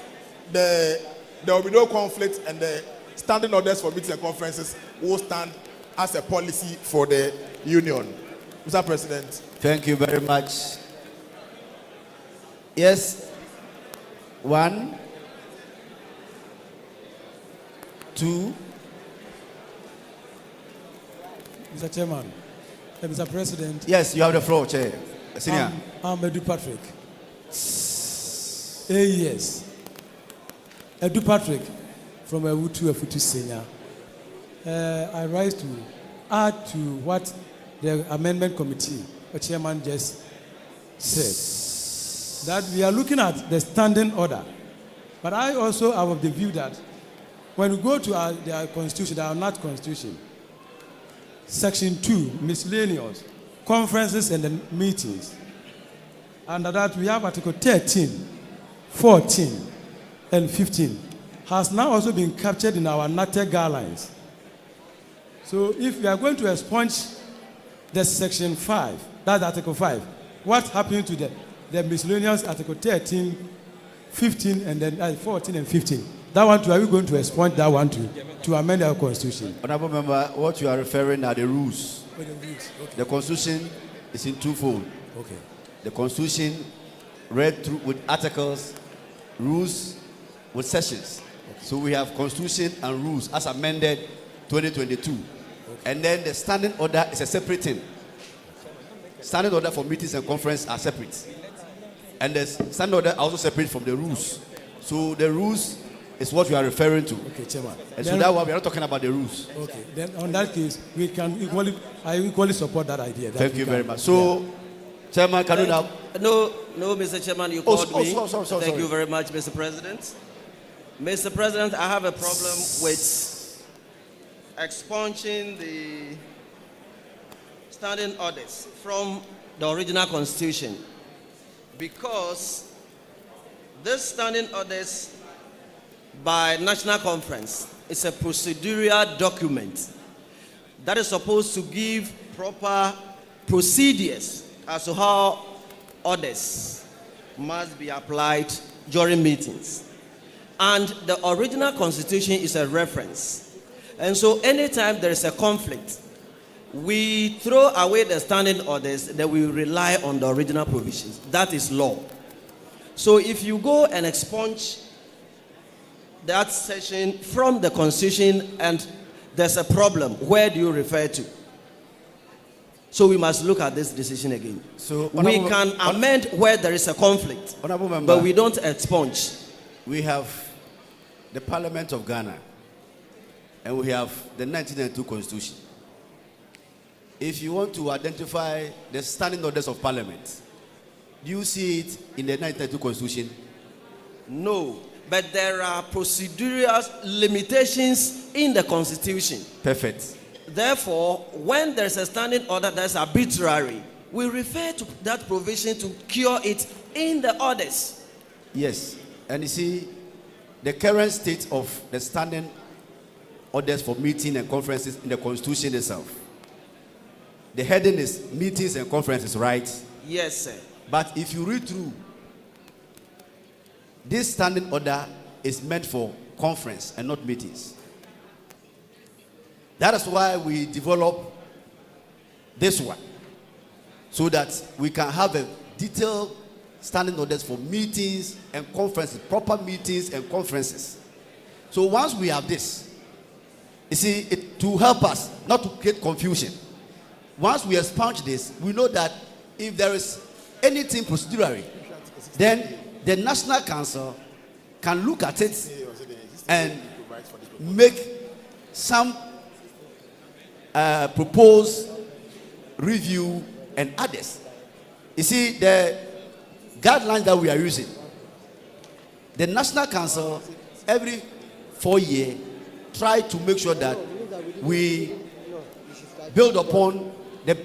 there will be no conflict and the standing orders for meetings and conferences will stand as a policy for the union. Mr. President. Thank you very much. Yes. 1, 2. Mr. Chairman, Mr. President. Yes, you have the floor, Chair. Senior. I'm Edu Patrick. Yes. Edu Patrick from Ewutu Efutu Senior. I rise to add to what the amendment committee, the chairman just said, that we are looking at the standing order. But I also am of the view that when we go to their constitution, our NAT constitution, section 2, miscellaneous, conferences and the meetings. Under that, we have article 13, 14, and 15 has now also been captured in our NATE guidelines. So if we are going to expunge the section 5, that's article 5, what happened to the the miscellaneous Article 13, 15, and then 14 and 15. That one too, are we going to expunge that one too to amend our constitution? Honorable member, what you are referring are the rules. Oh, the rules. Okay. The constitution is in twofold. Okay. The constitution read through with articles, rules with sections. Okay. So we have constitution and rules as amended 2022. Okay. And then the standing order is a separate thing. Standing order for meetings and conference are separate. And the standing order are also separate from the rules. So the rules is what we are referring to. Okay, Chairman. And so that one we are not talking about the rules. Okay. Then on that case, we can I equally support that idea. Thank you very much. So, yeah. Chairman, can you now? No, Mr. Chairman, you called me. Sorry. Thank you very much, Mr. President. Mr. President, I have a problem with expunging the standing orders from the original constitution, because this standing orders by National Conference is a procedural document that is supposed to give proper procedures as to how orders must be applied during meetings. And the original constitution is a reference. And so anytime there is a conflict, we throw away the standing orders, then we rely on the original provisions. That is law. So if you go and expunge that section from the constitution and there's a problem, where do you refer to? So we must look at this decision again. So we can amend where there is a conflict, but we don't expunge. We have the Parliament of Ghana and we have the 1992 Constitution. If you want to identify the standing orders of Parliament, do you see it in the 1992 Constitution? No, but there are procedural limitations in the Constitution. Perfect. Therefore, when there's a standing order that's arbitrary, we refer to that provision to cure it in the orders. Yes, and you see, the current state of the standing orders for meeting and conferences in the Constitution itself. The heading is meetings and conferences, right? Yes, sir. But if you read through, this standing order is meant for conference and not meetings. That is why we develop this one, so that we can have a detailed standing orders for meetings and conferences, proper meetings and conferences. So once we have this, you see, it to help us not to create confusion. Once we expunge this, we know that if there is anything procedurally, then the National Council can look at it and make some proposed review and others. You see, the guidelines that we are using, the National Council every 4 years try to make sure that we build upon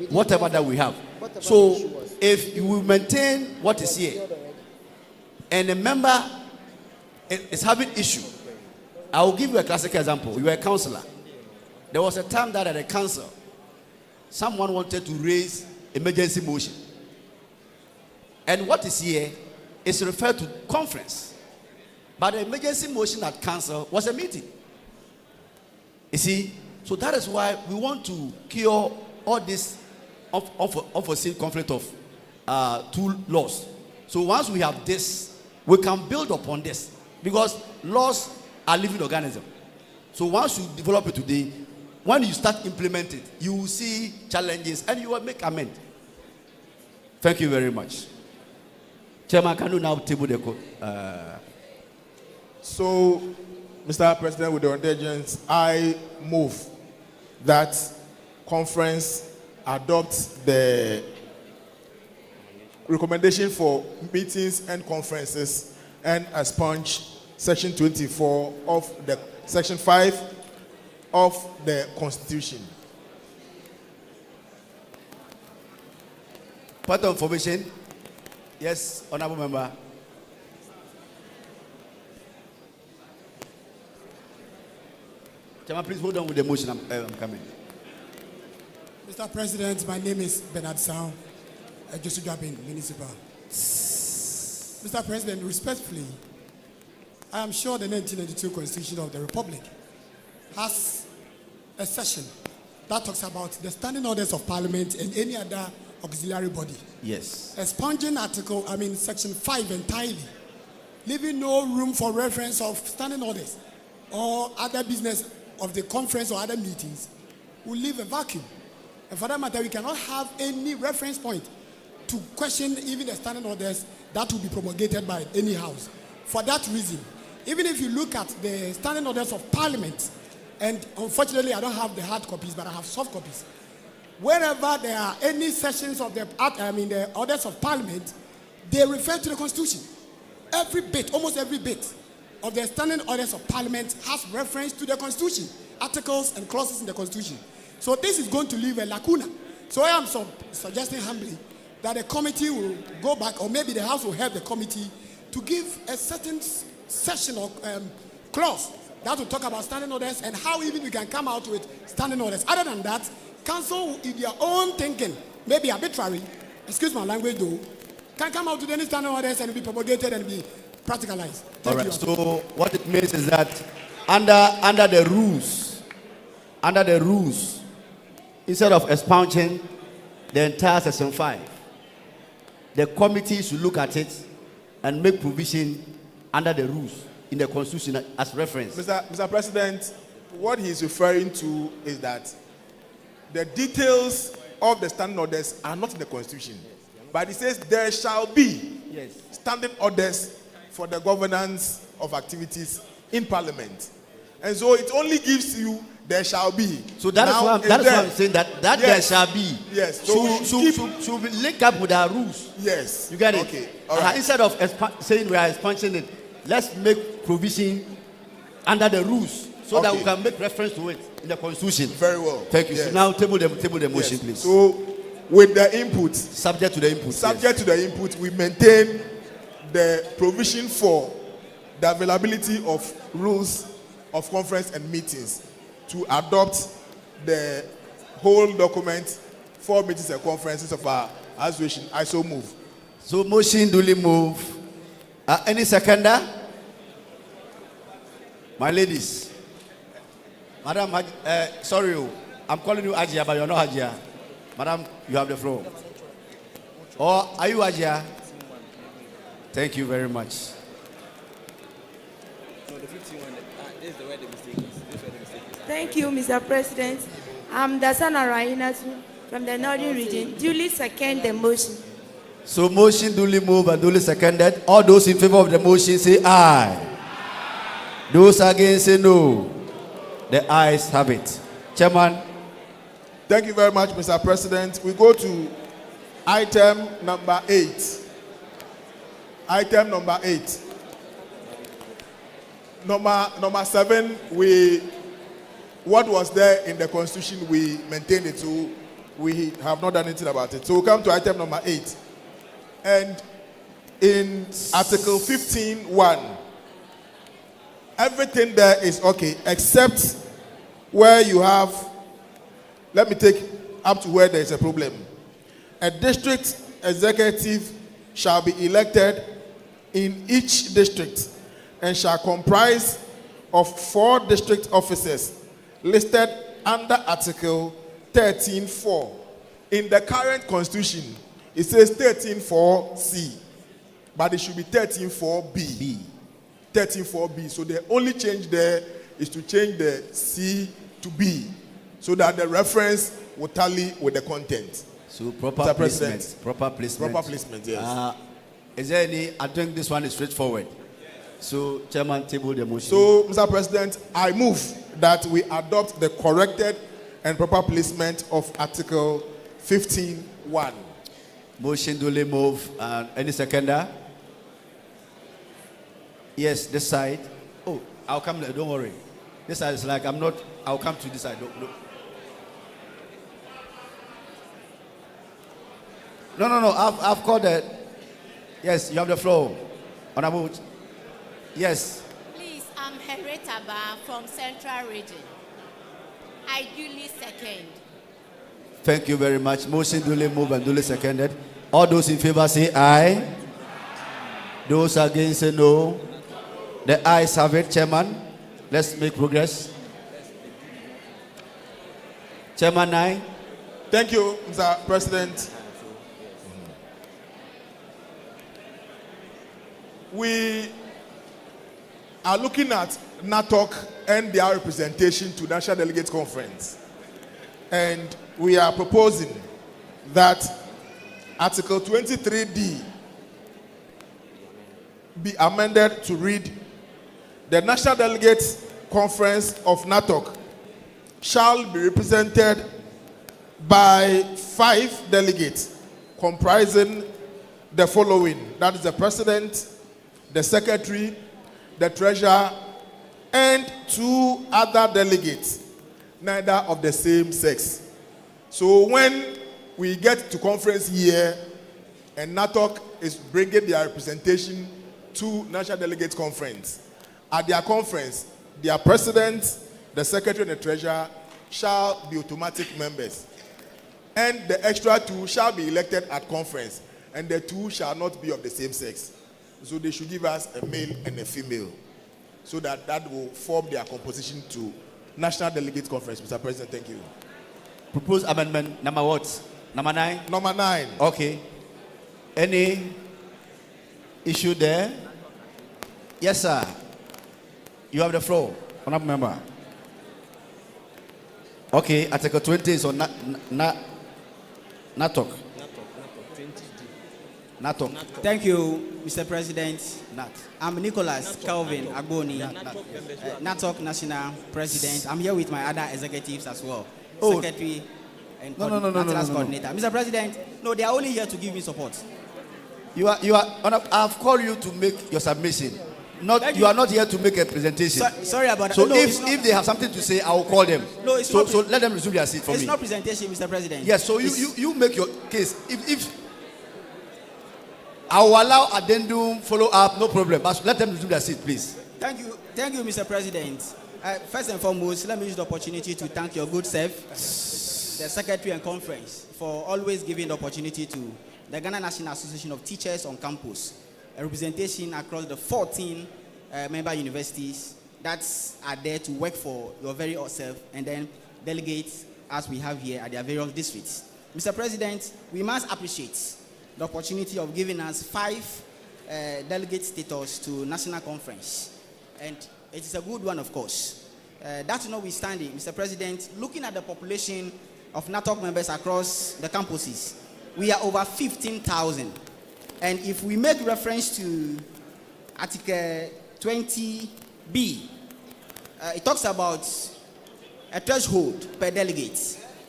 whatever that we have. So if you will maintain what is here and a member is having issue, I will give you a classic example. You are a councillor. There was a time that at a council, someone wanted to raise emergency motion. And what is here is referred to conference. But the emergency motion at council was a meeting. You see, so that is why we want to cure all this unforeseen conflict of two laws. So once we have this, we can build upon this, because laws are living organisms. So once you develop it today, when you start implementing it, you will see challenges and you will make amendments. Thank you very much. Chairman, can you now table the So, Mr. President, with your indulgence, I move that conference adopts the recommendation for meetings and conferences and expunge section 24 of the section 5 of the Constitution. Point of information. Yes, honorable member. Chairman, please hold on with the motion. I'm coming. Mr. President, my name is Bernard Sound, Joseph Municipal. Mr. President, respectfully, I am sure the 1992 Constitution of the Republic has a section that talks about the standing orders of Parliament and any other auxiliary body. Yes. Expunging Section 5 entirely, leaving no room for reference of standing orders or other business of the conference or other meetings, will leave a vacuum. And for that matter, we cannot have any reference point to question even the standing orders that will be promulgated by any house. For that reason, even if you look at the standing orders of Parliament, and unfortunately I don't have the hard copies, but I have soft copies, wherever there are any sessions of the orders of Parliament, they refer to the Constitution. Every bit, almost every bit of the standing orders of Parliament has reference to the Constitution, articles and clauses in the Constitution. So this is going to leave a lacuna. So I am suggesting humbly that the committee will go back, or maybe the House will help the committee to give a certain session or clause that will talk about standing orders and how even we can come out with standing orders. Other than that, Council, in their own thinking, maybe arbitrary, excuse my language though, can come out with any standing orders and be propagated and be practicalized. All right. So what it means is that under the rules, instead of expounding the entire section 5, the committee should look at it and make provision under the rules in the Constitution as reference. Mr. President, what he's referring to is that the details of the standing orders are not in the Constitution, but it says there shall be standing orders for the governance of activities in Parliament. And so it only gives you there shall be. So that is why I'm saying that yes, there shall be. Yes. So should we link up with our rules? Yes. You get it? Okay. All right. Instead of saying we are expunging it, let's make provision under the rules so that we can make reference to it in the Constitution. Very well. Thank you. Yes. So now table the motion, please. So with the input, subject to the input, we maintain the provision for the availability of rules of conference and meetings to adopt the whole document for meetings and conferences of our association. I so move. So motion duly move. Any seconder? My ladies. Madam, sorry, I'm calling you Ajia, but you're not Ajia. Madam, you have the floor. Or are you Ajia? Thank you very much. Thank you, Mr. President. I'm Dasana Rahinatu from the Northern Region. Duly second the motion. So motion duly moved and duly seconded. All those in favor of the motion say aye. Those against say no. The ayes have it. Chairman. Thank you very much, Mr. President. We go to item number 8. Item number 8. Number 7, what was there in the Constitution, we maintained it, so we have not done anything about it. So we come to item number 8. And in Article 15(1), everything there is okay, except where you have, let me take up to where there is a problem. A district executive shall be elected in each district and shall comprise of 4 district officers listed under Article 13(4). In the current Constitution, it says 13(4)(c), but it should be 13(4)(b). 13(4)(b). So the only change there is to change the C to B, so that the reference will tally with the content. So proper placement. Proper placement. Proper placement, yes. Is there any? I think this one is straightforward. So, Chairman, table the motion. So, Mr. President, I move that we adopt the corrected and proper placement of Article 15(1). Motion duly move. Any seconder? Yes, this side. Oh, I'll come there. Don't worry. This side is like I'm not. I'll come to this side. No. I've called it. Yes, you have the floor. Honorable. Yes. Please, I'm Henrietta Ba from Central Region. I duly second. Thank you very much. Motion duly moved and duly seconded. All those in favor say aye. Those against say no. The ayes have it, Chairman. Let's make progress. Chairman 9. Thank you, Mr. President. We are looking at NATOC and their representation to National Delegates Conference. And we are proposing that Article 23D be amended to read, the National Delegates Conference of NATOC shall be represented by 5 delegates comprising the following. That is the President, the Secretary, the Treasurer, and 2 other delegates, neither of the same sex. So when we get to conference here and NATOC is bringing their representation to National Delegates Conference, at their conference, their President, the Secretary, and the Treasurer shall be automatic members. And the extra 2 shall be elected at conference, and the 2 shall not be of the same sex. So they should give us a male and a female, so that will form their composition to National Delegates Conference. Mr. President, thank you. Proposed amendment number what? Number 9? Number 9. Okay. Any issue there? Yes, sir. You have the floor. Honorable member. Okay, Article 20 is on NATOC. NATOC. Thank you, Mr. President. I'm Nicholas Calvin Agboni, NATOC National President. I'm here with my other executives as well. Secretary and Coordinator. Mr. President, no, they are only here to give me support. I've called you to make your submission. You are not here to make a presentation. Sorry about that. So No, if they have something to say, I will call them. No, it's so not. Let them resume their seat for me. It's not presentation, Mr. President. Yes, so you make your case. If I will allow addendum, follow up, no problem. But let them resume their seat, please. Thank you, Mr. President. First and foremost, let me use the opportunity to thank your good self, the Secretary and Conference, for always giving the opportunity to the Ghana National Association of Teachers on campus, a representation across the 14 member universities that are there to work for your very own self, and then delegates as we have here at their various districts. Mr. President, we must appreciate the opportunity of giving us 5 delegate status to National Conference. And it is a good one, of course. That notwithstanding, Mr. President, looking at the population of NATOC members across the campuses, we are over 15,000. And if we make reference to Article 20B, it talks about a threshold per delegate.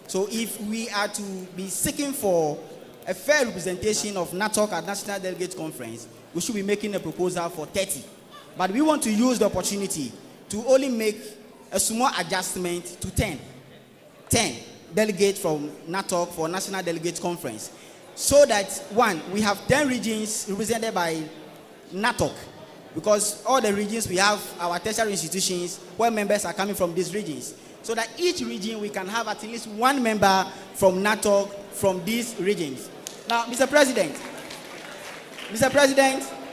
So if we are to be seeking for a fair representation of NATOC at National Delegates Conference, we should be making a proposal for 30. But we want to use the opportunity to only make a small adjustment to 10 delegates from NATOC for National Delegates Conference. So that, one, we have 10 regions represented by NATOC, because all the regions we have our tertiary institutions where members are coming from these regions. So that each region we can have at least 1 member from NATOC from these regions. Now, Mr. President,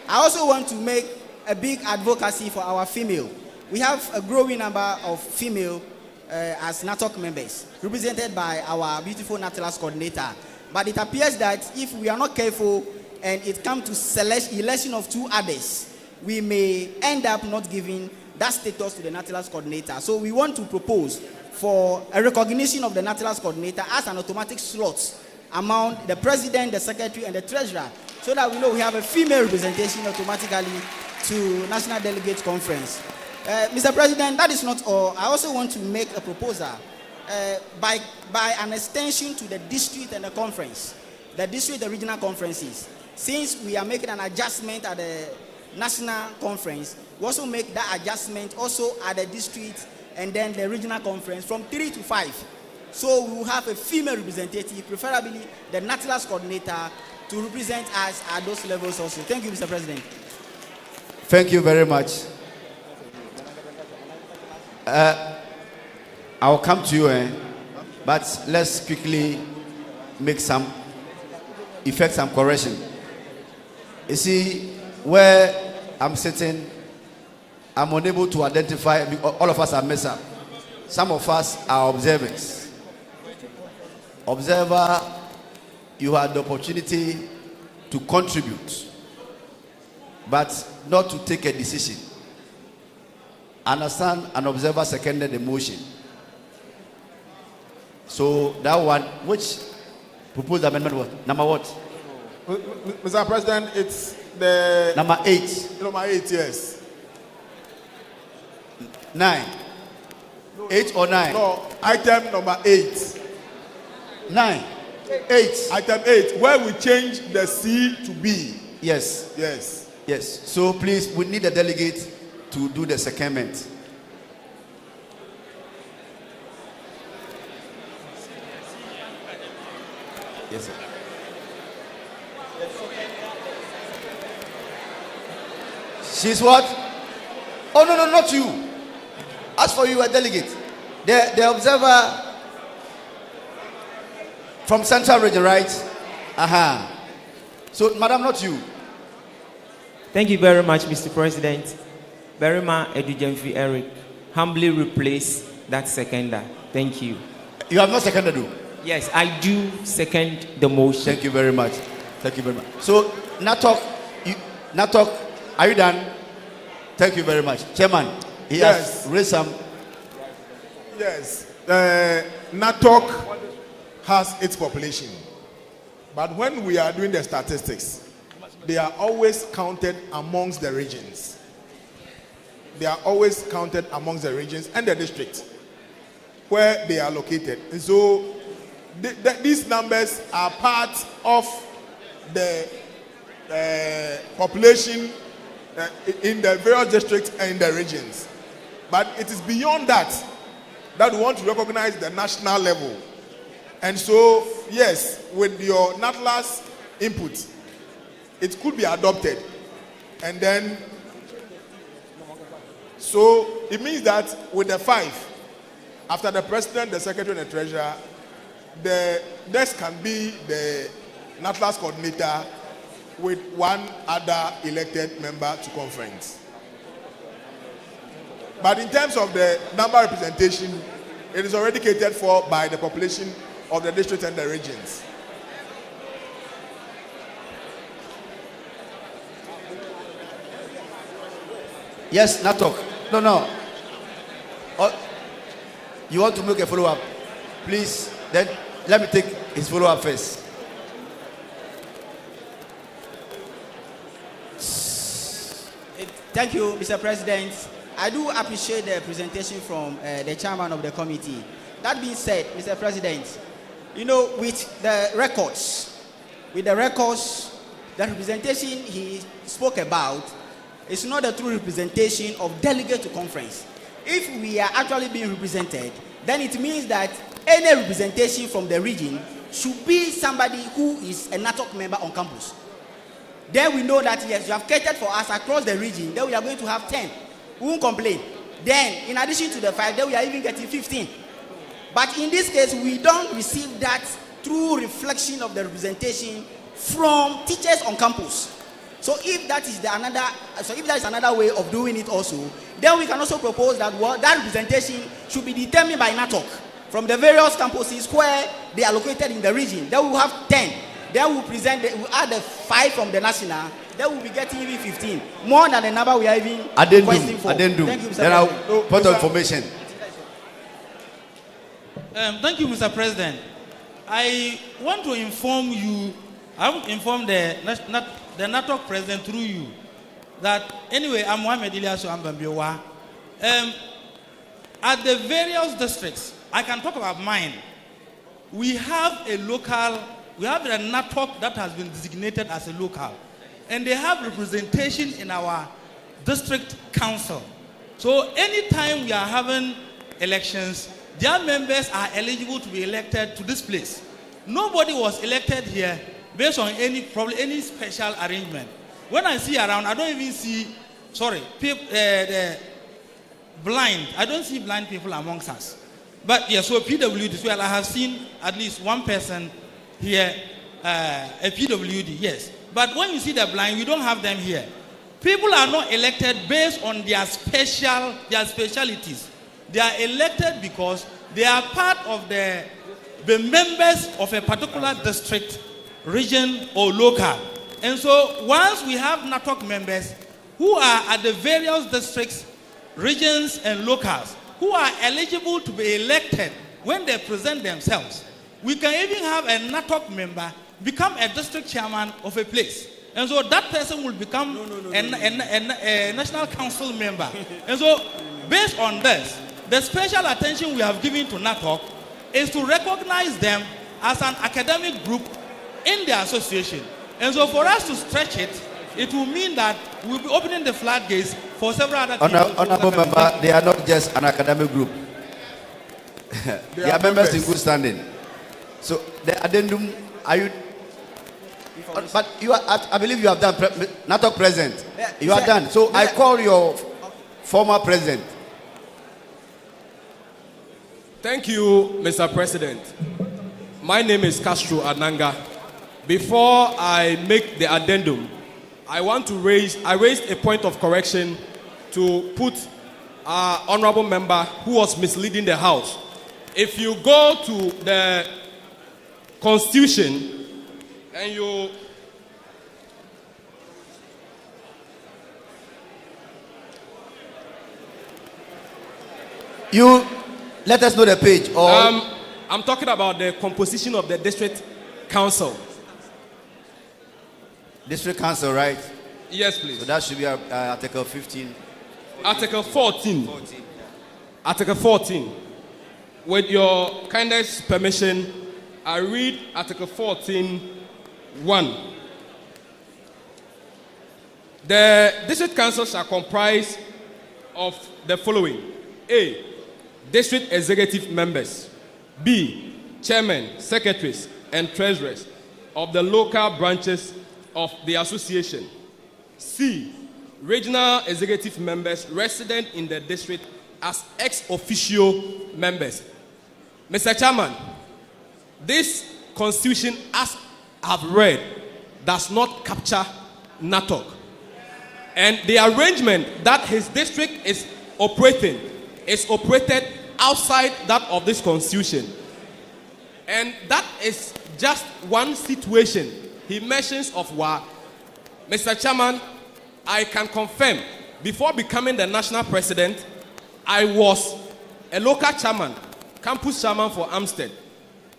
I also want to make a big advocacy for our female. We have a growing number of female as NATOC members, represented by our beautiful NATLAS coordinator. But it appears that if we are not careful and it comes to election of 2 others, we may end up not giving that status to the NATLAS coordinator. So we want to propose for a recognition of the NATLAS coordinator as an automatic slot among the President, the Secretary, and the Treasurer, so that we know we have a female representation automatically to National Delegates Conference. Mr. President, that is not all. I also want to make a proposal by an extension to the district and the conference, the district, the regional conferences. Since we are making an adjustment at the national conference, we also make that adjustment also at the district and then the regional conference from 3 to 5. So we will have a female representative, preferably the NATLAS coordinator, to represent us at those levels also. Thank you, Mr. President. Thank you very much. I'll come to you, but let's quickly effect some correction. You see, where I'm sitting, I'm unable to identify. All of us are messed up. Some of us are observers. Observer, you had the opportunity to contribute, but not to take a decision. Understand, an observer seconded the motion. So that one, which proposed amendment was number what? Mr. President, it's the number 8. Number 8, yes. 9. 8 or 9? No, item number 8. 9. 8. Item 8, where we change the C to B. Yes. Yes. Yes. So please, we need a delegate to do the secondment. Yes, sir. She's what? Oh, no, no, not you. As for you, a delegate. The observer from Central Region, right? So, madam, not you. Thank you very much, Mr. President. Berima Edujemfi Eric, humbly replace that seconder. Thank you. You have not seconded, though? Yes, I do second the motion. Thank you very much. Thank you very much. So, Natok, are you done? Thank you very much. Chairman, he has raised some. Yes. Natok has its population. But when we are doing the statistics, they are always counted amongst the regions. They are always counted amongst the regions and the districts where they are located. And so these numbers are part of the population in the various districts and in the regions. But it is beyond that we want to recognize the national level. And so, yes, with your NATLAS input, it could be adopted. And then, so it means that with the 5, after the president, the secretary, and the treasurer, the desk can be the NATLAS coordinator with one other elected member to conference. But in terms of the number representation, it is already catered for by the population of the district and the regions. Yes, Natok. No. You want to make a follow-up? Please, then let me take his follow-up first. Thank you, Mr. President. I do appreciate the presentation from the chairman of the committee. That being said, Mr. President, you know, with the records, the representation he spoke about is not a true representation of delegate to conference. If we are actually being represented, then it means that any representation from the region should be somebody who is a NATOC member on campus. Then we know that, yes, you have catered for us across the region. Then we are going to have 10. We won't complain. Then, in addition to the 5, then we are even getting 15. But in this case, we don't receive that true reflection of the representation from teachers on campus. So if that is another way of doing it also, then we can also propose that that representation should be determined by NATOC from the various campuses where they are located in the region. Then we will have 10. Then we'll add the 5 from the national. Then we'll be getting even 15. More than the number we are even requesting for. Thank you, Mr. Then I'll put the information. Thank you, Mr. President. I want to inform you, I will inform the NATOC president through you, that anyway, I'm Mohamed Ilyasu Ambambiwa. At the various districts, I can talk about mine. We have a NATOC that has been designated as a local. And they have representation in our district council. So anytime we are having elections, their members are eligible to be elected to this place. Nobody was elected here based on any special arrangement. When I see around, I don't even see, the blind. I don't see blind people amongst us. But yes, so PWD as well. I have seen at least one person here, a PWD, yes. But when you see the blind, we don't have them here. People are not elected based on their specialities. They are elected because they are part of the members of a particular district, region, or local. And so once we have NATOC members who are at the various districts, regions, and locals, who are eligible to be elected when they present themselves, we can even have a NATOC member become a district chairman of a place. And so that person will become a national council member. And so based on this, the special attention we have given to NATOC is to recognize them as an academic group in the association. And so for us to stretch it, it will mean that we'll be opening the floodgates for several other Honorable member, they are not just an academic group. They are members in good standing. So the addendum, are you? But you are, I believe you have done. NATOC president, you are done. So I call your former president. Thank you, Mr. President. My name is Castro Ananga. Before I make the addendum, I raised a point of correction to put our honorable member who was misleading the House. If you go to the Constitution and you let us know the page. Or I'm talking about the composition of the district council. District council, right? Yes, please. So that should be Article 15. Article 14. Article 14. With your kindest permission, I read Article 14:1. The district council shall comprise of the following: A, district executive members; B, chairmen, secretaries, and treasurers of the local branches of the association; C, regional executive members resident in the district as ex officio members. Mr. Chairman, this constitution, as I've read, does not capture NATOC. And the arrangement that his district is operated outside that of this constitution. And that is just one situation he mentions of WA. Mr. Chairman, I can confirm, before becoming the national president, I was a local chairman, campus chairman for Amstead.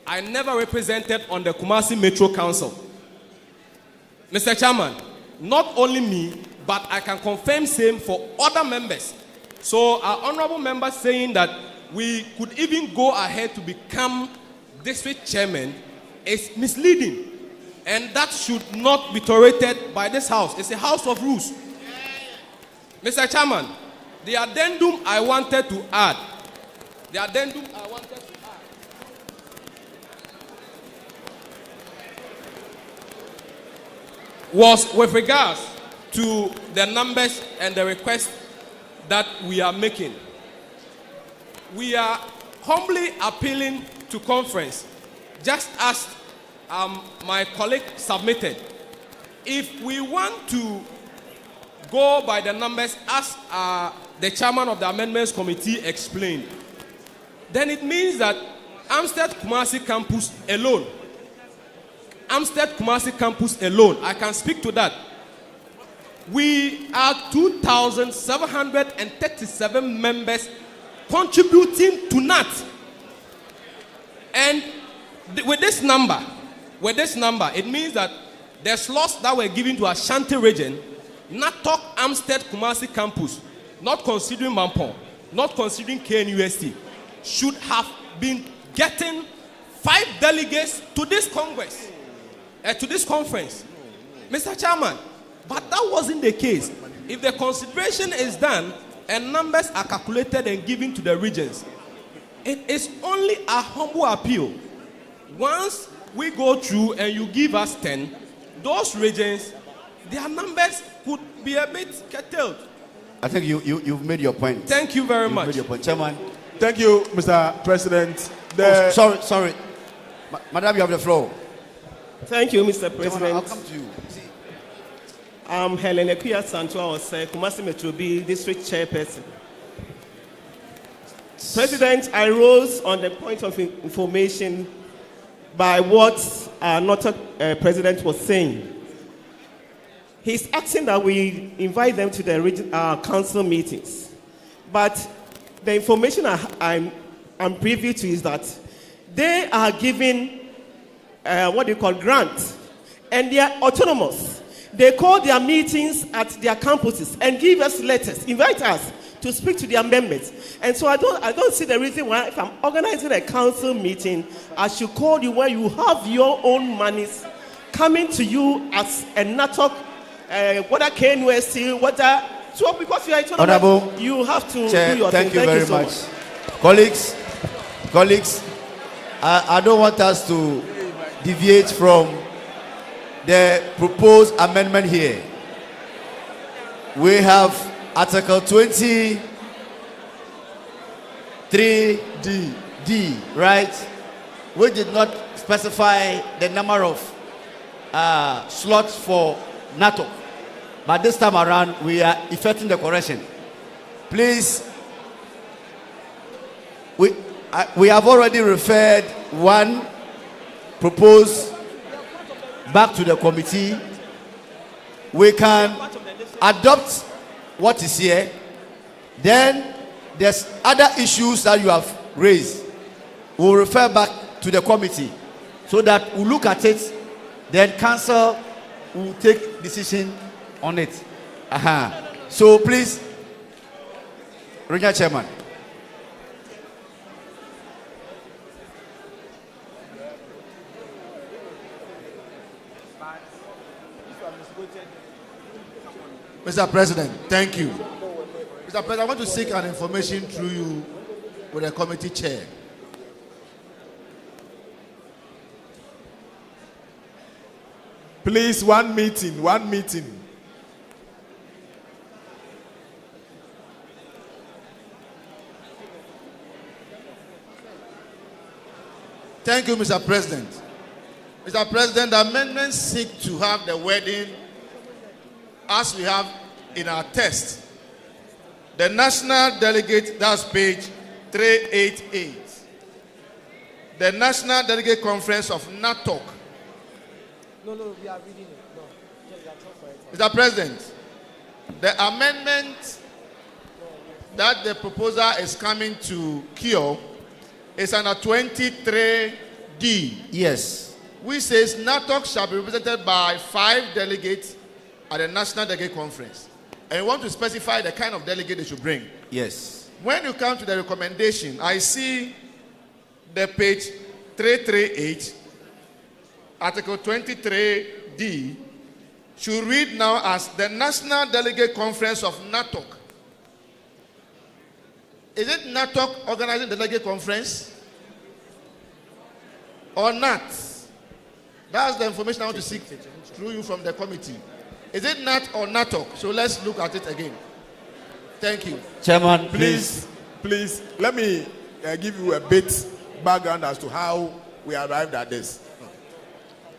I never represented on the Kumasi Metro Council. Mr. Chairman, not only me, but I can confirm same for other members. So our honorable member saying that we could even go ahead to become district chairman is misleading. And that should not be tolerated by this house. It's a house of rules. Mr. Chairman, the addendum I wanted to add was with regards to the numbers and the request that we are making. We are humbly appealing to conference, just as my colleague submitted. If we want to go by the numbers as the chairman of the Amendments Committee explained, then it means that Amstead Kumasi campus alone, I can speak to that. We are 2,737 members contributing to NAT. And with this number, it means that the slots that were given to Ashanti region, NATOC Amstead Kumasi campus, not considering Mampong, not considering KNUST, should have been getting 5 delegates to this Congress, to this conference. Mr. Chairman, but that wasn't the case. If the consideration is done and numbers are calculated and given to the regions, it is only a humble appeal. Once we go through and you give us 10, those regions, their numbers could be a bit curtailed. I think you've made your point. Thank you very much. Made your point. Chairman. Thank you, Mr. President. Sorry. Madam, you have the floor. Thank you, Mr. President. Chairman, I'll come to you. I'm Helen Ekuya Santua Ose, Kumasi Metro B District Chairperson. President, I rose on the point of information by what our NOTOC president was saying. He's asking that we invite them to the council meetings. But the information I'm privy to is that they are given what they call grants, and they are autonomous. They call their meetings at their campuses and give us letters, invite us to speak to their members. And so I don't see the reason why, if I'm organizing a council meeting, I should call you where you have your own monies coming to you as a NATOC, whether KNUSC, whether. So because you are autonomous, Honorable you have to Chair, do your thank thing. you very so much. Colleagues, I don't want us to deviate from the proposed amendment here. We have Article 23D, right? We did not specify the number of slots for NATO. But this time around, we are effecting the correction. Please, we have already referred one proposed back to the committee. We can adopt what is here. Then there's other issues that you have raised. We'll refer back to the committee so that we'll look at it. Then council will take decision on it. So please, Regional Chairman. Mr. President, thank you. Mr. President, I want to seek an information through you with the committee chair. Please, one meeting. Thank you, Mr. President. Mr. President, the amendments seek to have the wording as we have in our text. The national delegate, that's page 388. The National Delegate Conference of NATOC. No, we are reading it. No, Mr. President, the amendment that the proposer is coming to cure is under 23D. Yes. Which says NATOC shall be represented by 5 delegates at the National Delegate Conference. And you want to specify the kind of delegate they should bring. Yes. When you come to the recommendation, I see the page 338, Article 23D, should read now as the National Delegate Conference of NATOC. Is it NATOC organizing the delegate conference? Or not? That's the information I want to seek through you from the committee. Is it NAT or NATOC? So let's look at it again. Thank you. Chairman, Please, let me give you a bit background as to how we arrived at this.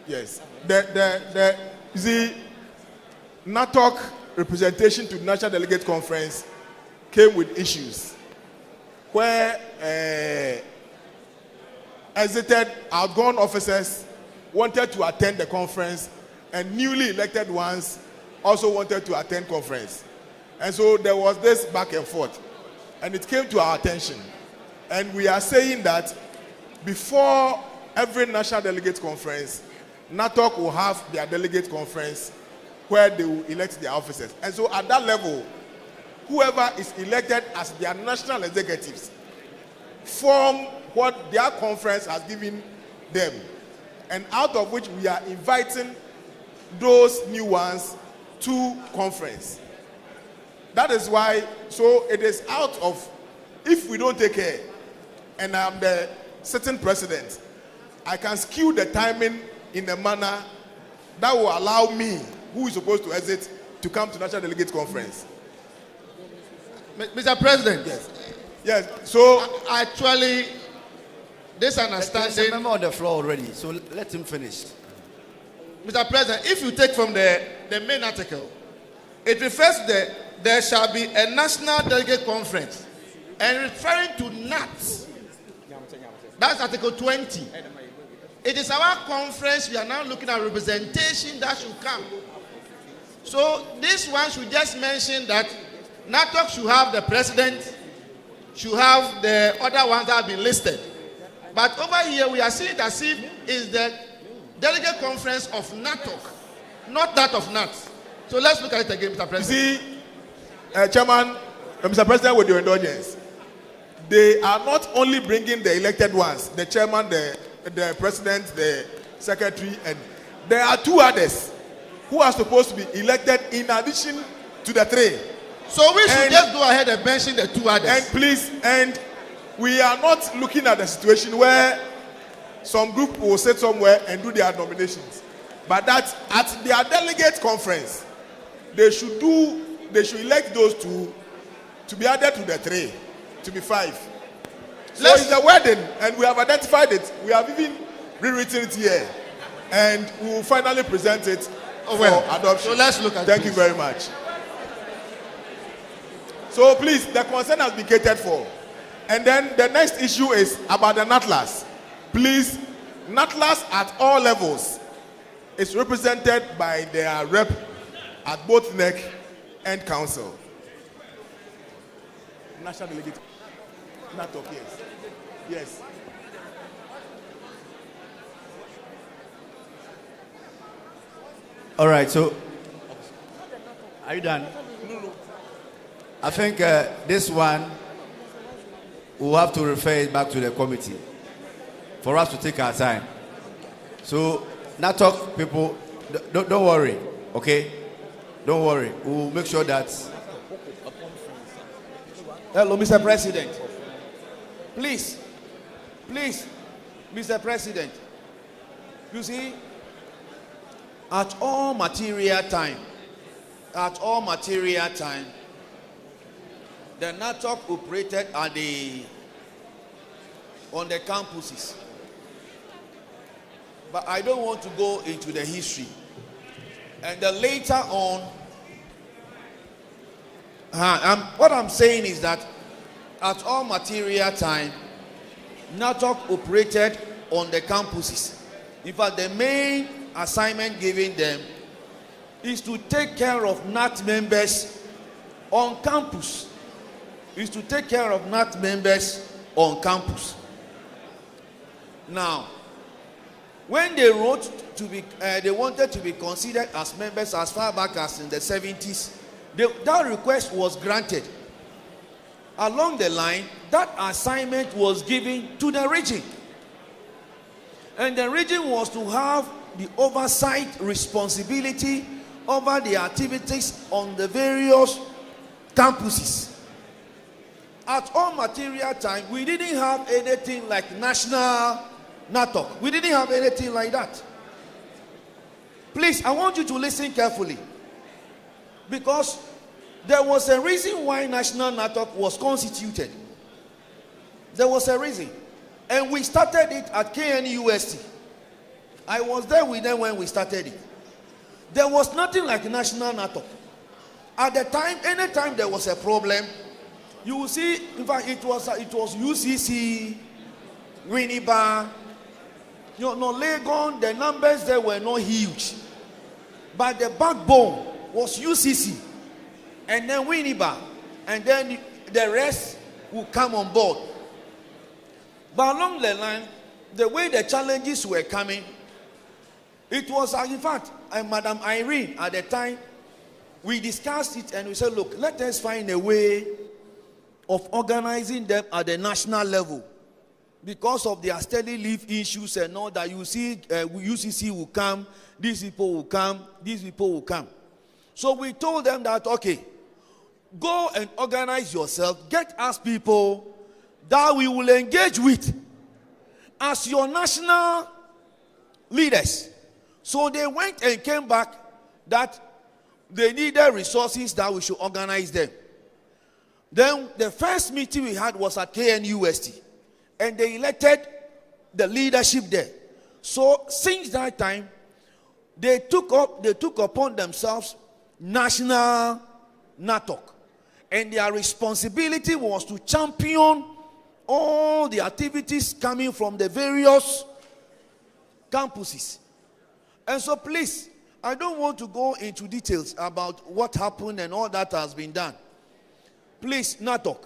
Yes. The NATOC representation to the National Delegate Conference came with issues where exited outgone officers wanted to attend the conference and newly elected ones also wanted to attend conference. And so there was this back and forth. And it came to our attention. And we are saying that before every National Delegate Conference, NATOC will have their delegate conference where they will elect their officers. And so at that level, whoever is elected as their national executives form what their conference has given them. And out of which we are inviting those new ones to conference. That is why, so it is out of, if we don't take care, and I'm the sitting president, I can skew the timing in a manner that will allow me, who is supposed to exit, to come to National Delegate Conference. Mr. President. Yes. So actually, this understanding. There's a member on the floor already, so let him finish. Mr. President, if you take from the main article, It refers to there shall be a national delegate conference, and referring to NAT. That's Article 20. It is our conference. We are now looking at representation that should come. So this one should just mention that NATOC should have the president, should have the other ones that have been listed. But over here we are seeing it as if it's the delegate conference of NATOC, not that of NAT. So let's look at it again, Mr. President. You see, Chairman, Mr. President, with your indulgence, they are not only bringing the elected ones, the chairman, the president, the secretary, and there are two others who are supposed to be elected in addition to the three. So we should just go ahead and mention the two others. And please, and we are not looking at the situation where some group will sit somewhere and do their nominations, but that at their delegate conference, they should elect those two to be added to the three, to be 5. So it's a wedding, and we have identified it. We have even rewritten it here, and we will finally present it for adoption. So let's look at Thank you very much. So please, the consent has been catered for. And then the next issue is about the NATLAS. Please, NATLAS at all levels is represented by their rep at both NEC and Council. National Delegate. NATOC, yes. Yes. All right, so are you done? I think this one we'll have to refer it back to the committee for us to take our time. So, NATOC people, don't worry, okay? Don't worry. We'll make sure that. Hello, Mr. President. Please, Mr. President. You see, at all material time, the NATOC operated on the campuses. But I don't want to go into the history. And then later on, what I'm saying is that at all material time, NATOC operated on the campuses. In fact, the main assignment given them is to take care of NAT members on campus. Now, when they wrote to be, they wanted to be considered as members as far back as in the 70s, that request was granted. Along the line, that assignment was given to the region. And the region was to have the oversight responsibility over the activities on the various campuses. At all material time, we didn't have anything like national NATOC. We didn't have anything like that. Please, I want you to listen carefully. Because there was a reason why national NATOC was constituted. There was a reason. And we started it at KNUST. I was there with them when we started it. There was nothing like national NATOC. At the time, anytime there was a problem, you will see, in fact, it was UCC, Winneba, Legon, the numbers there were not huge. But the backbone was UCC, and then Winneba, and then the rest will come on board. But along the line, the way the challenges were coming, it was, in fact, Madam Irene, at the time, we discussed it and we said, look, let us find a way of organizing them at the national level. Because of their steady leave issues and all that, you see, UCC will come, these people will come, these people will come. So we told them that, okay, go and organize yourself, get us people that we will engage with as your national leaders. So they went and came back that they needed resources that we should organize them. Then the first meeting we had was at KNUST, and they elected the leadership there. So since that time, they took upon themselves national NATOC. And their responsibility was to champion all the activities coming from the various campuses. And so please, I don't want to go into details about what happened and all that has been done. Please, NATOC,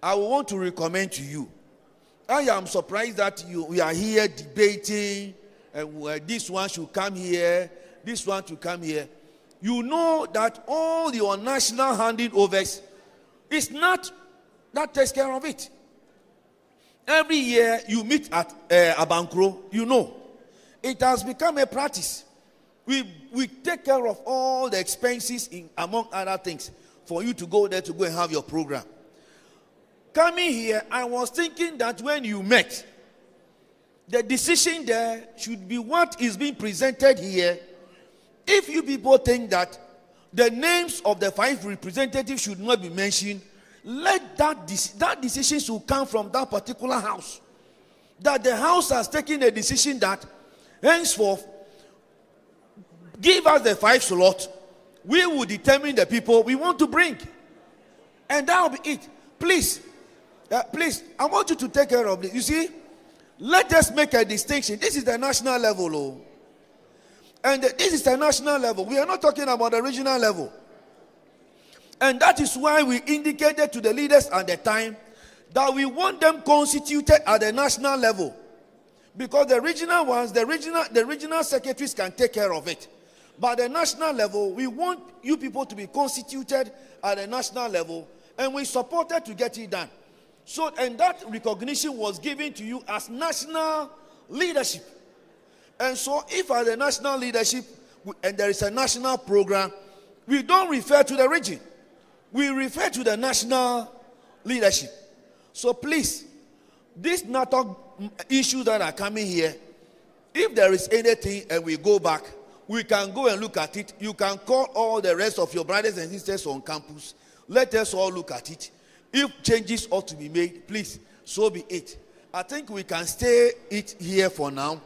I want to recommend to you. I am surprised that we are here debating, this one should come here, this one should come here. You know that all your national handing overs is not that takes care of it. Every year you meet at Abankro, you know. It has become a practice. We take care of all the expenses, among other things, for you to go there to go and have your program. Coming here, I was thinking that when you met, the decision there should be what is being presented here. If you people think that the names of the 5 representatives should not be mentioned, let that decision should come from that particular house. That the house has taken a decision that henceforth, give us the 5 slot, we will determine the people we want to bring. And that will be it. Please, I want you to take care of this. You see, let us make a distinction. This is the national level. Oh. And this is the national level. We are not talking about the regional level. And that is why we indicated to the leaders at the time that we want them constituted at the national level. Because the regional ones, the regional secretaries can take care of it. But at the national level, we want you people to be constituted at the national level, and we supported to get it done. So, and that recognition was given to you as national leadership. And so, if at the national leadership, and there is a national program, we don't refer to the region. We refer to the national leadership. So please, these NATO issues that are coming here, if there is anything and we go back, we can go and look at it. You can call all the rest of your brothers and sisters on campus. Let us all look at it. If changes ought to be made, please, so be it. I think we can stay it here for now.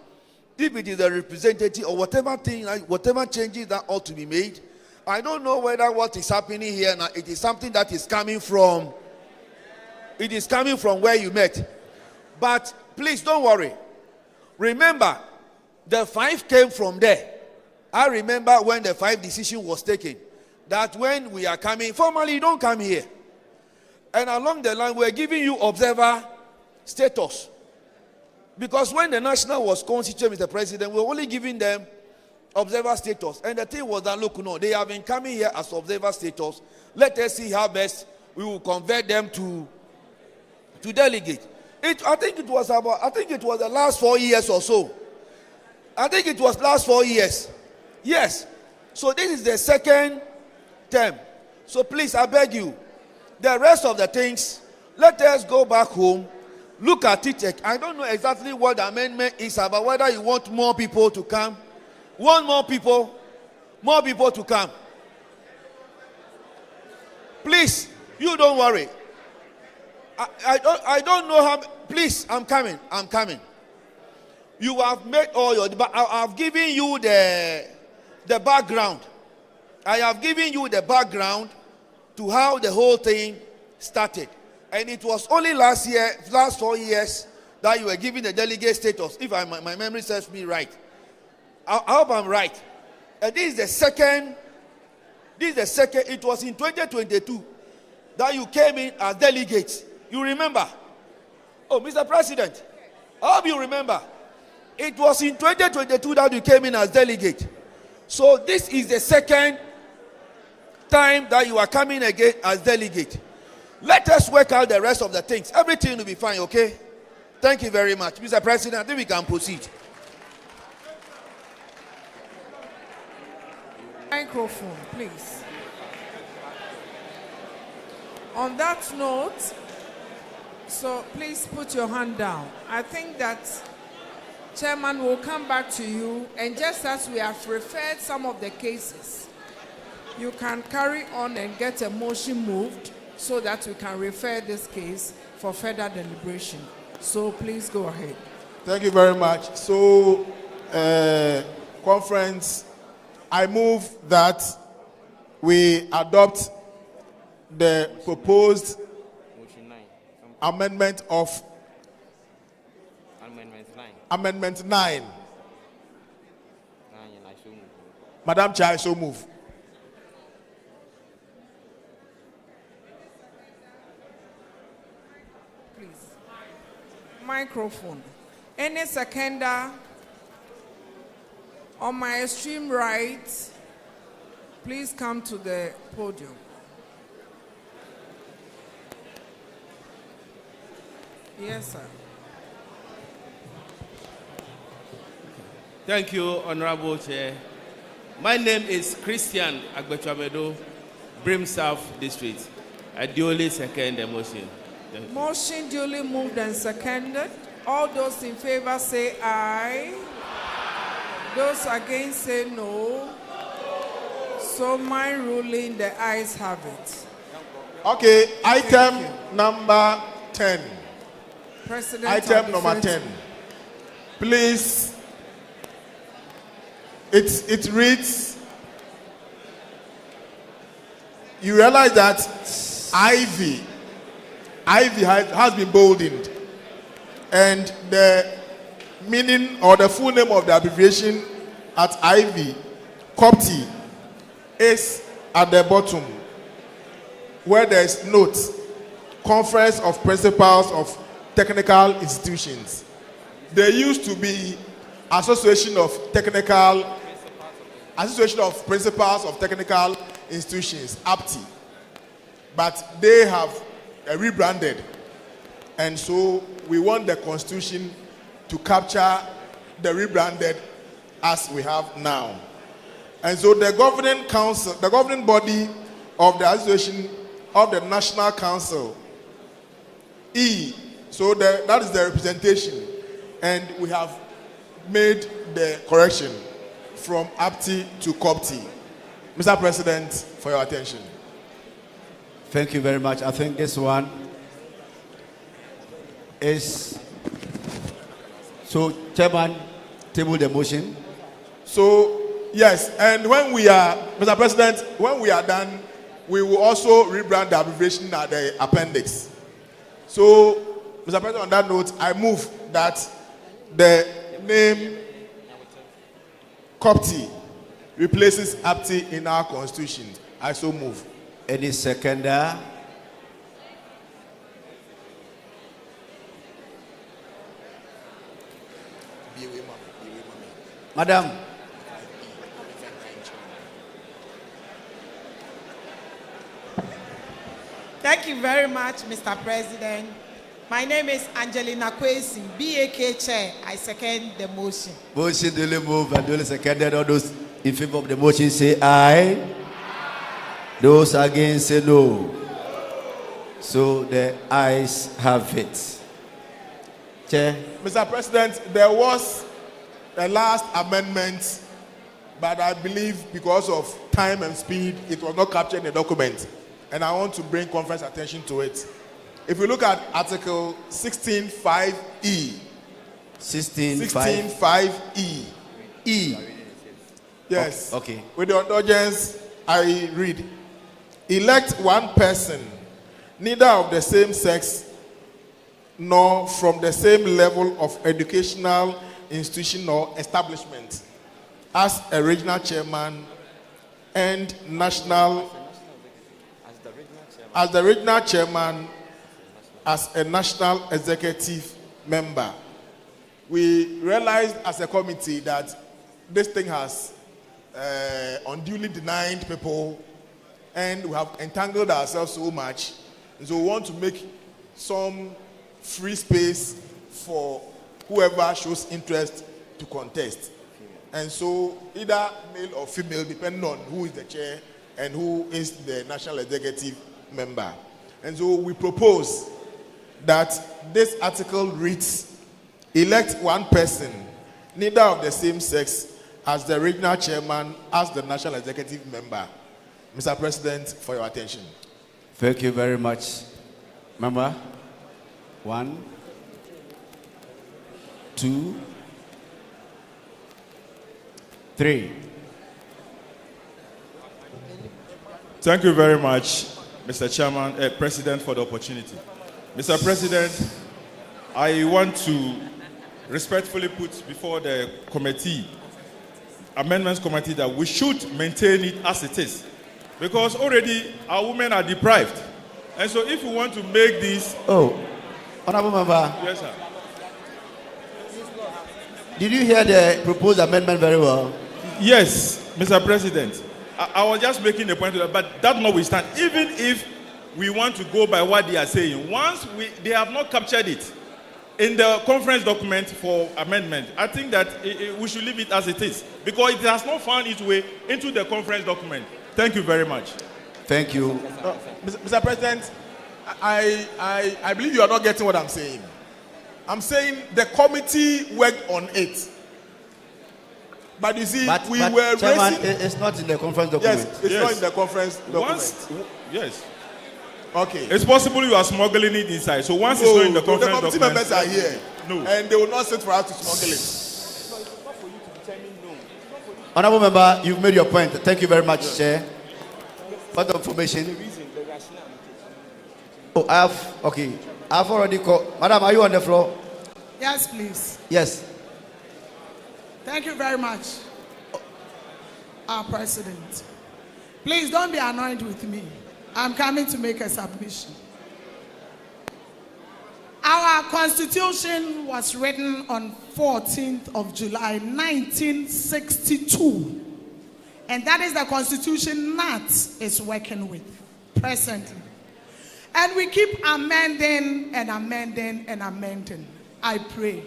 If it is a representative or whatever thing, whatever changes that ought to be made, I don't know whether what is happening here now, it is something that is coming from, it is coming from where you met. But please don't worry. Remember, the 5 came from there. I remember when the 5 decision was taken, that when we are coming, formally you don't come here. And along the line, we're giving you observer status. Because when the national was constituted, Mr. President, we were only giving them observer status. And the thing was that, look, no, they have been coming here as observer status. Let us see how best we will convert them to delegate. I think it was the last 4 years or so. I think it was last 4 years. Yes. So this is the second term. So please, I beg you, the rest of the things, let us go back home, look at it. I don't know exactly what the amendment is about, whether you want more people to come. Want more people to come. Please, you don't worry. I don't know how. Please, I'm coming. You have made all your. I have given you the background. I have given you the background to how the whole thing started, and it was only last 4 years, that you were given the delegate status. If my memory serves me right, I hope I'm right. And this is the second. It was in 2022 that you came in as delegates. You remember? Oh, Mr. President, I hope you remember. It was in 2022 that you came in as delegate. So this is the second time that you are coming again as delegate. Let us work out the rest of the things. Everything will be fine, okay? Thank you very much. Mr. President, I think we can proceed. Microphone, please. On that note, so please put your hand down. I think that Chairman will come back to you, and just as we have referred some of the cases, you can carry on and get a motion moved so that we can refer this case for further deliberation. So please go ahead. Thank you very much. So, conference, I move that we adopt the proposed amendment of Amendment 9. Madam Chair, I so move. Please. Microphone. Any seconder on my extreme right, please come to the podium. Yes, sir. Thank you, Honorable Chair. My name is Christian Agbetwamedo, Brim South District. I duly second the motion. Motion duly moved and seconded. All those in favor say aye. Those against say no. So my ruling, the ayes have it. Okay, item number 10. President Item number 10. Please. It reads, you realize that Ivy has been boldened, and the meaning or the full name of the abbreviation at Ivy, COPTI, is at the bottom, where there is note, Conference of Principals of Technical Institutions. There used to be Association of Principals of Technical Institutions, APTI, but they have rebranded, and so we want the Constitution to capture the rebranded as we have now. And so the governing council, the governing body of the Association of the National Council, E, so that is the representation, and we have made the correction from APTI to COPTI. Mr. President, for your attention. Thank you very much. I think this one is... So, Chairman, table the motion. So, yes, and when we are, Mr. President, when we are done, we will also rebrand the abbreviation at the appendix. So, Mr. President, on that note, I move that the name COPTI replaces APTI in our Constitution. I so move. Any seconder? Madam. Thank you very much, Mr. President. My name is Angelina Kwesi, BAK Chair. I second the motion. Motion duly moved and duly seconded. All those in favor of the motion say aye. Those against say no. So the ayes have it. Chair. Mr. President, there was a last amendment, but I believe because of time and speed, it was not captured in the document. And I want to bring conference attention to it. If we look at Article 16.5E. 16.5E. E. Yes. Okay. With your indulgence, I read. Elect one person, neither of the same sex nor from the same level of educational institution or establishment as a regional chairman and national as the regional chairman as a national executive member. We realized as a committee that this thing has unduly denied people, and we have entangled ourselves so much. And so we want to make some free space for whoever shows interest to contest. And so either male or female, depending on who is the chair and who is the national executive member. And so we propose that this article reads, elect one person, neither of the same sex, as the regional chairman, as the national executive member. Mr. President, for your attention. Thank you very much. Member, 1, 2, 3. Thank you very much, Mr. Chairman, President, for the opportunity. Mr. President, I want to respectfully put before the committee, amendments committee, that we should maintain it as it is, because already our women are deprived. And so if we want to make this... Oh, Honorable Member. Yes, sir. Did you hear the proposed amendment very well? Yes, Mr. President. I was just making a point to that, but that notwithstanding, even if we want to go by what they are saying, once they have not captured it in the conference document for amendment, I think that we should leave it as it is, because it has not found its way into the conference document. Thank you very much. Thank you. Mr. President, I believe you are not getting what I'm saying. I'm saying the committee worked on it. But you see, we were Chairman, raising... it's not in the conference document. Yes, it's not in the conference document. Yes. Okay. It's possible you are smuggling it inside. So once it's not in the conference document... The committee members are here. No. And they will not sit for us to smuggle it. Honorable Member, you've made your point. Thank you very much, Chair. What information? Oh, I've already called. Madam, are you on the floor? Yes, please. Yes. Thank you very much, our President. Please don't be annoyed with me. I'm coming to make a submission. Our Constitution was written on 14th of July, 1962. And that is the Constitution Gnat is working with presently. And we keep amending and amending and amending. I pray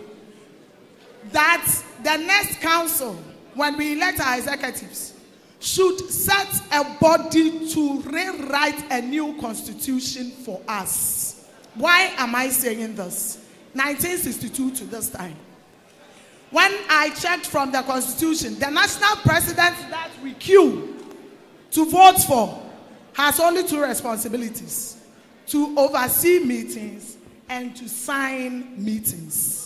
that the next council, when we elect our executives, should set a body to rewrite a new constitution for us. Why am I saying this? 1962 to this time. When I checked from the constitution, the national president that we queue to vote for has only two responsibilities: to oversee meetings and to sign meetings.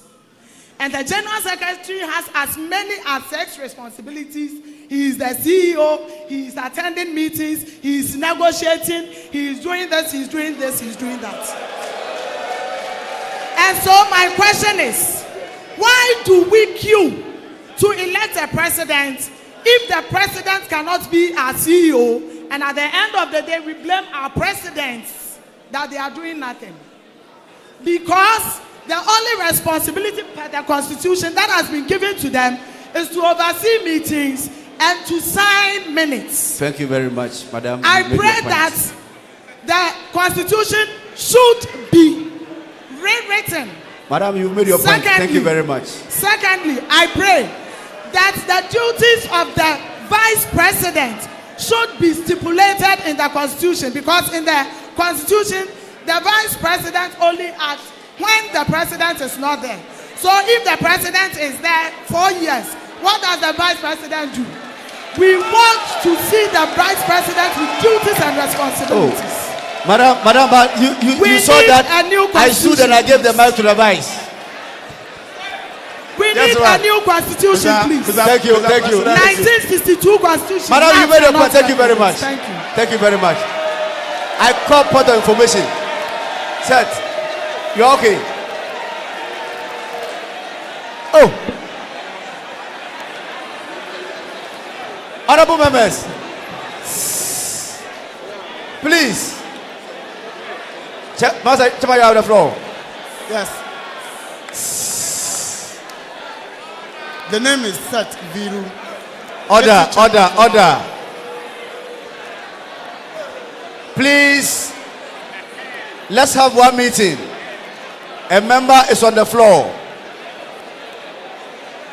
And the General Secretary has as many as 6 responsibilities. He is the CEO, he is attending meetings, he is negotiating, he is doing this, he is doing this, he is doing that. And so my question is, why do we queue to elect a president if the president cannot be our CEO, and at the end of the day we blame our presidents that they are doing nothing? Because the only responsibility per the Constitution that has been given to them is to oversee meetings and to sign minutes. Thank you very much, Madam. I pray that the Constitution should be rewritten. Madam, you've made your point. Thank you very much. Secondly, I pray that the duties of the Vice President should be stipulated in the Constitution, because in the Constitution, the Vice President only acts when the President is not there. So if the President is there 4 years, what does the Vice President do? We want to see the Vice President with duties and responsibilities. Oh. Madam, but you saw that I stood and I gave the mic to the Vice. We need a new constitution, please. Thank you. 1962 constitution. Madam, you made your point. Thank you very much. Thank you. Thank you very much. I call point of information. Set. You're okay. Oh. Honorable members, please. Master, you have the floor. Yes. The name is Seth Viru. Order. Please, let's have one meeting. A member is on the floor.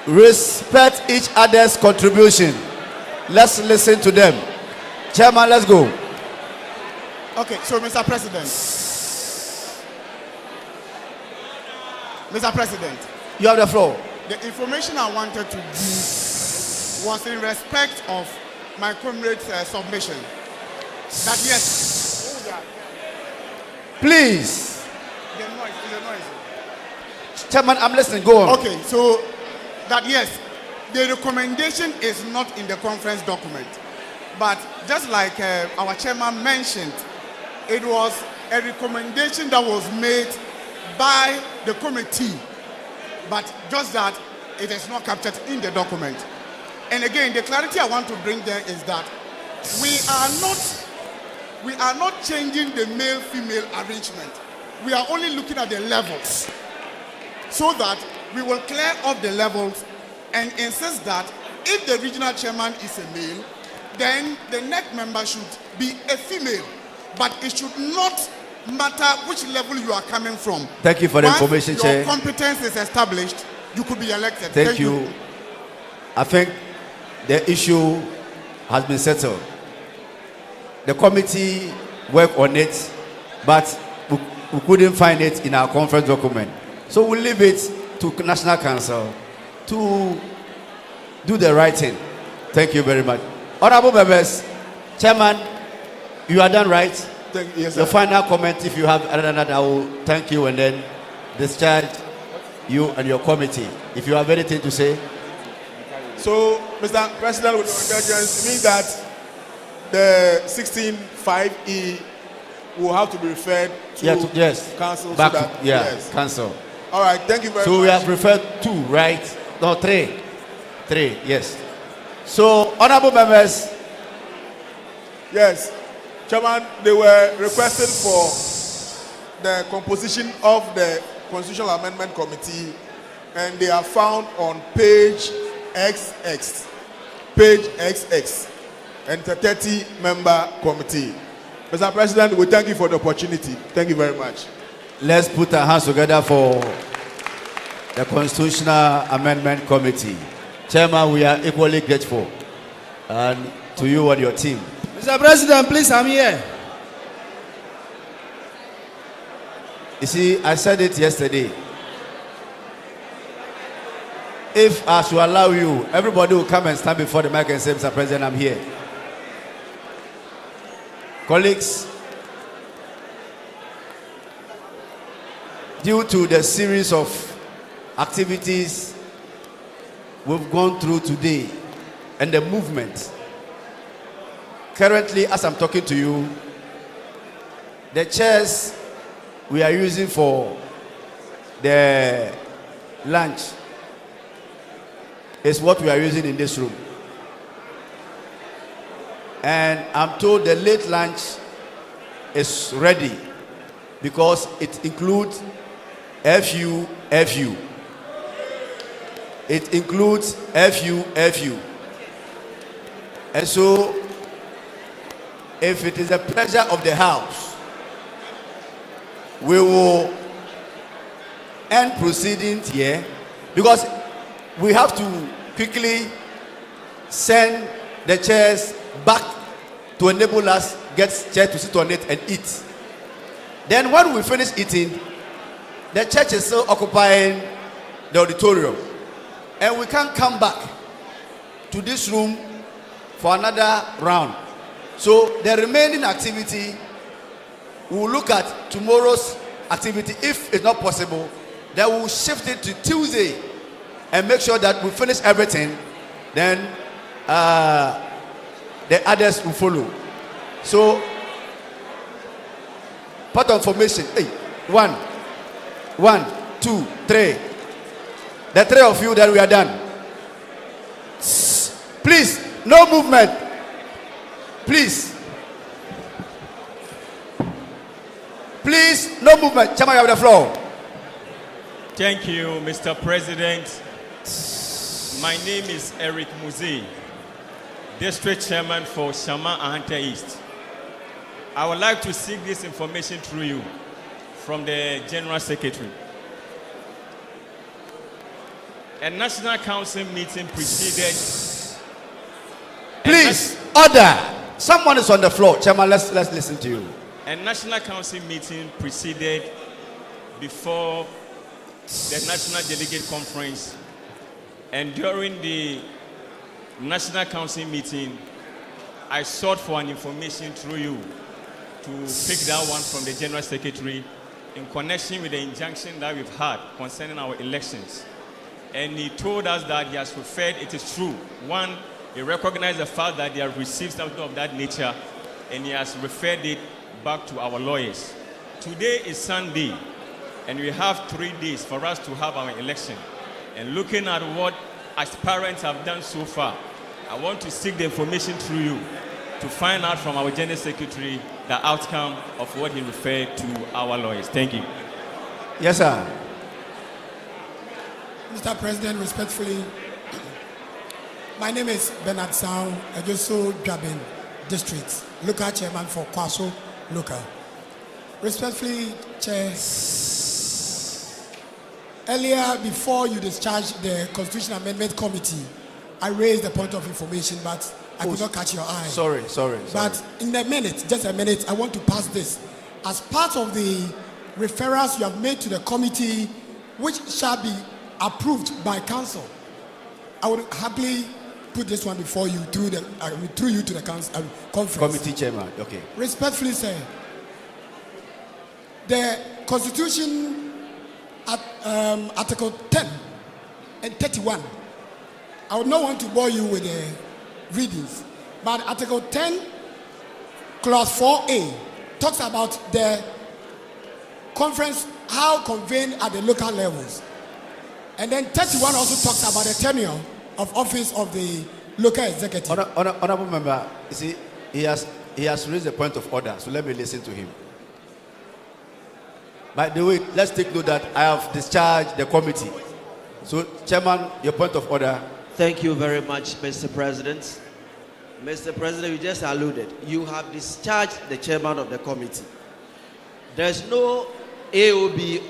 Respect each other's contribution. Let's listen to them. Chairman, let's go. Okay, so Mr. President. Mr. President. You have the floor. The information I wanted to give was in respect of my comrade's submission. That yes. Please. The noise. Chairman, I'm listening. Go on. Okay, so that yes, the recommendation is not in the conference document. But just like our chairman mentioned, it was a recommendation that was made by the committee, but just that it is not captured in the document. And again, the clarity I want to bring there is that we are not changing the male-female arrangement. We are only looking at the levels, so that we will clear off the levels and insist that if the regional chairman is a male, then the next member should be a female. But it should not matter which level you are coming from. Thank you for the information, Once Chair. your competence is established, you could be elected. Thank you. I think the issue has been settled. The committee worked on it, but we couldn't find it in our conference document. So we'll leave it to National Council to do the right thing. Thank you very much. Honorable members, Chairman, you are done, right? Yes, the final comment, if you have other than that, I will thank you and then discharge you and your committee. If you have anything to say. So, Mr. President, with your indulgence, it means that the 16(5)(e) will have to be referred to yes. council. Back so that, to, council. All right, thank you very much. So we have referred 2, right? No, 3. 3, yes. So, honorable members. Yes, Chairman, they were requested for the composition of the Constitutional Amendment Committee, and they are found on page XX. Page XX. And it's a 30-member committee. Mr. President, we thank you for the opportunity. Thank you very much. Let's put our hands together for the Constitutional Amendment Committee. Chairman, we are equally grateful. And to you and your team. Mr. President, please, I'm here. You see, I said it yesterday. If I should allow you, everybody will come and stand before the mic and say, Mr. President, I'm here. Colleagues, due to the series of activities we've gone through today and the movement, currently, as I'm talking to you, the chairs we are using for the lunch is what we are using in this room. And I'm told the late lunch is ready because it includes FU. It includes FU. And so, if it is the pleasure of the House, we will end proceedings here because we have to quickly send the chairs back to enable us get chairs to sit on it and eat. Then when we finish eating, the church is still occupying the auditorium, and we can't come back to this room for another round. So the remaining activity, we'll look at tomorrow's activity. If it's not possible, then we'll shift it to Tuesday and make sure that we finish everything. Then the others will follow. So, part of formation. Hey, 1, 2, 3. The 3 of you, then we are done. Please, no movement. Please. Please, no movement. Chairman, you have the floor. Thank you, Mr. President. My name is Eric Muzi, District Chairman for Shama Ahanta East. I would like to seek this information through you from the General Secretary. A National Council meeting preceded. Please, order. Someone is on the floor. Chairman, let's listen to you. A National Council meeting preceded before the National Delegate Conference, and during the National Council meeting, I sought for an information through you to pick that one from the General Secretary in connection with the injunction that we've had concerning our elections. And he told us that he has referred, it is true, one, He recognized the fact that they have received something of that nature, and he has referred it back to our lawyers. Today is Sunday, and we have 3 days for us to have our election. And looking at what aspirants have done so far, I want to seek the information through you to find out from our General Secretary the outcome of what he referred to our lawyers. Thank you. Yes, sir. Mr. President, respectfully, my name is Bernard Sao, Ejoso Dwabin District, local chairman for Kwaso Local. Respectfully, Chair, earlier before you discharged the Constitutional Amendment Committee, I raised a point of information, but I could not catch your eye. Sorry. But in a minute, just a minute, I want to pass this. As part of the referrals you have made to the committee, which shall be approved by council, I would happily put this one before you through you to the council conference. Committee chairman, okay. Respectfully, sir, the Constitution at Article 10 and 31. I would not want to bore you with the readings, but Article 10, Clause 4A talks about the conference, how convened at the local levels. And then 31 also talks about the tenure of office of the local executive. Honorable member, you see, he has raised a point of order, so let me listen to him. By the way, let's take note that I have discharged the committee. So, Chairman, your point of order. Thank you very much, Mr. President. Mr. President, you just alluded. You have discharged the chairman of the committee. There's no AOB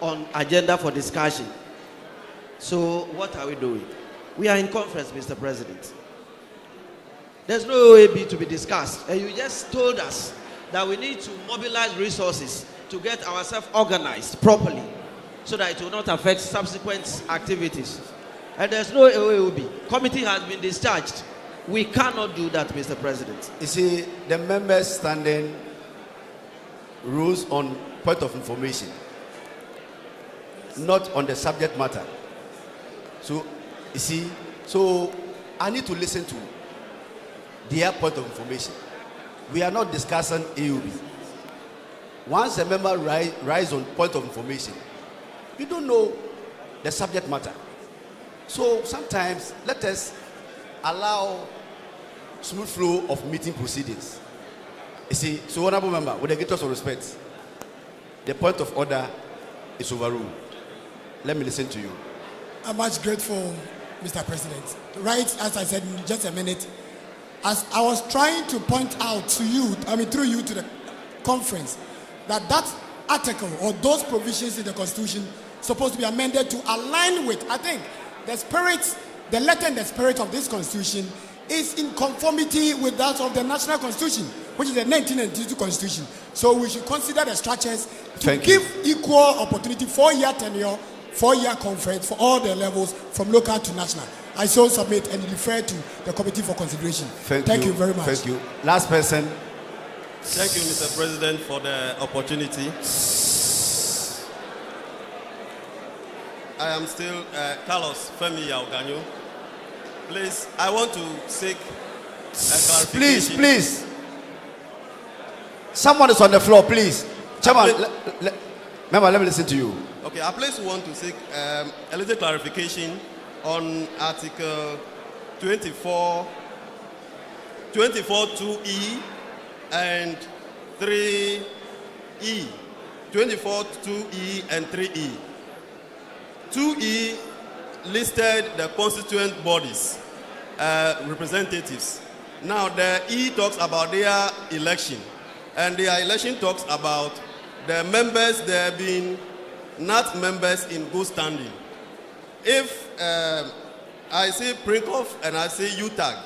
on agenda for discussion. So what are we doing? We are in conference, Mr. President. There's no OAB to be discussed. And you just told us that we need to mobilize resources to get ourselves organized properly so that it will not affect subsequent activities. And there's no OAB. Committee has been discharged. We cannot do that, Mr. President. You see, the members standing rules on point of information, not on the subject matter. So, you see, so I need to listen to their point of information. We are not discussing AOB. Once a member rise on point of information, you don't know the subject matter. So sometimes let us allow smooth flow of meeting proceedings. You see, so honorable member, with the greatest of respect, the point of order is overruled. Let me listen to you. I'm much grateful, Mr. President. Right, as I said in just a minute, as I was trying to point out to you, through you to the conference, that article or those provisions in the Constitution supposed to be amended to align with, I think, the spirit, the letter and the spirit of this Constitution is in conformity with that of the National Constitution, which is the 1992 Constitution. So we should consider the structures to give equal opportunity, 4-year tenure, 4-year conference for all the levels from local to national. I so submit and refer to the committee for consideration. Thank you very much. Thank you. Last person. Thank you, Mr. President, for the opportunity. I am still Carlos Femi Yauganyo. Please, I want to seek a clarification. Please. Someone is on the floor, please. Chairman, let me listen to you. Okay, I please want to seek a little clarification on Article 24, 2E and 3E. 24, 2E and 3E. 2E listed the constituent bodies, representatives. Now the E talks about their election, and their election talks about the members there being not members in good standing. If I say Prinkov and I say UTAG,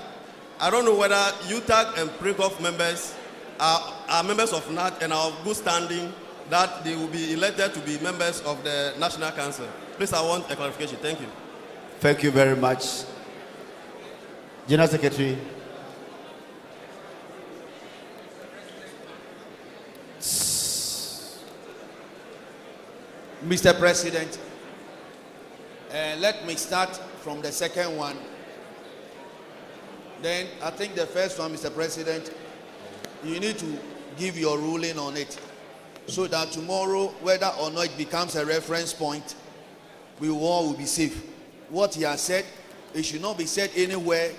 I don't know whether UTAG and Prinkov members are members of NAT and are of good standing, that they will be elected to be members of the National Council. Please, I want a clarification. Thank you. Thank you very much. General Secretary. Mr. President, let me start from the second one. Then I think the first one, Mr. President, you need to give your ruling on it so that tomorrow, whether or not it becomes a reference point, we all will be safe. What he has said, it should not be said anywhere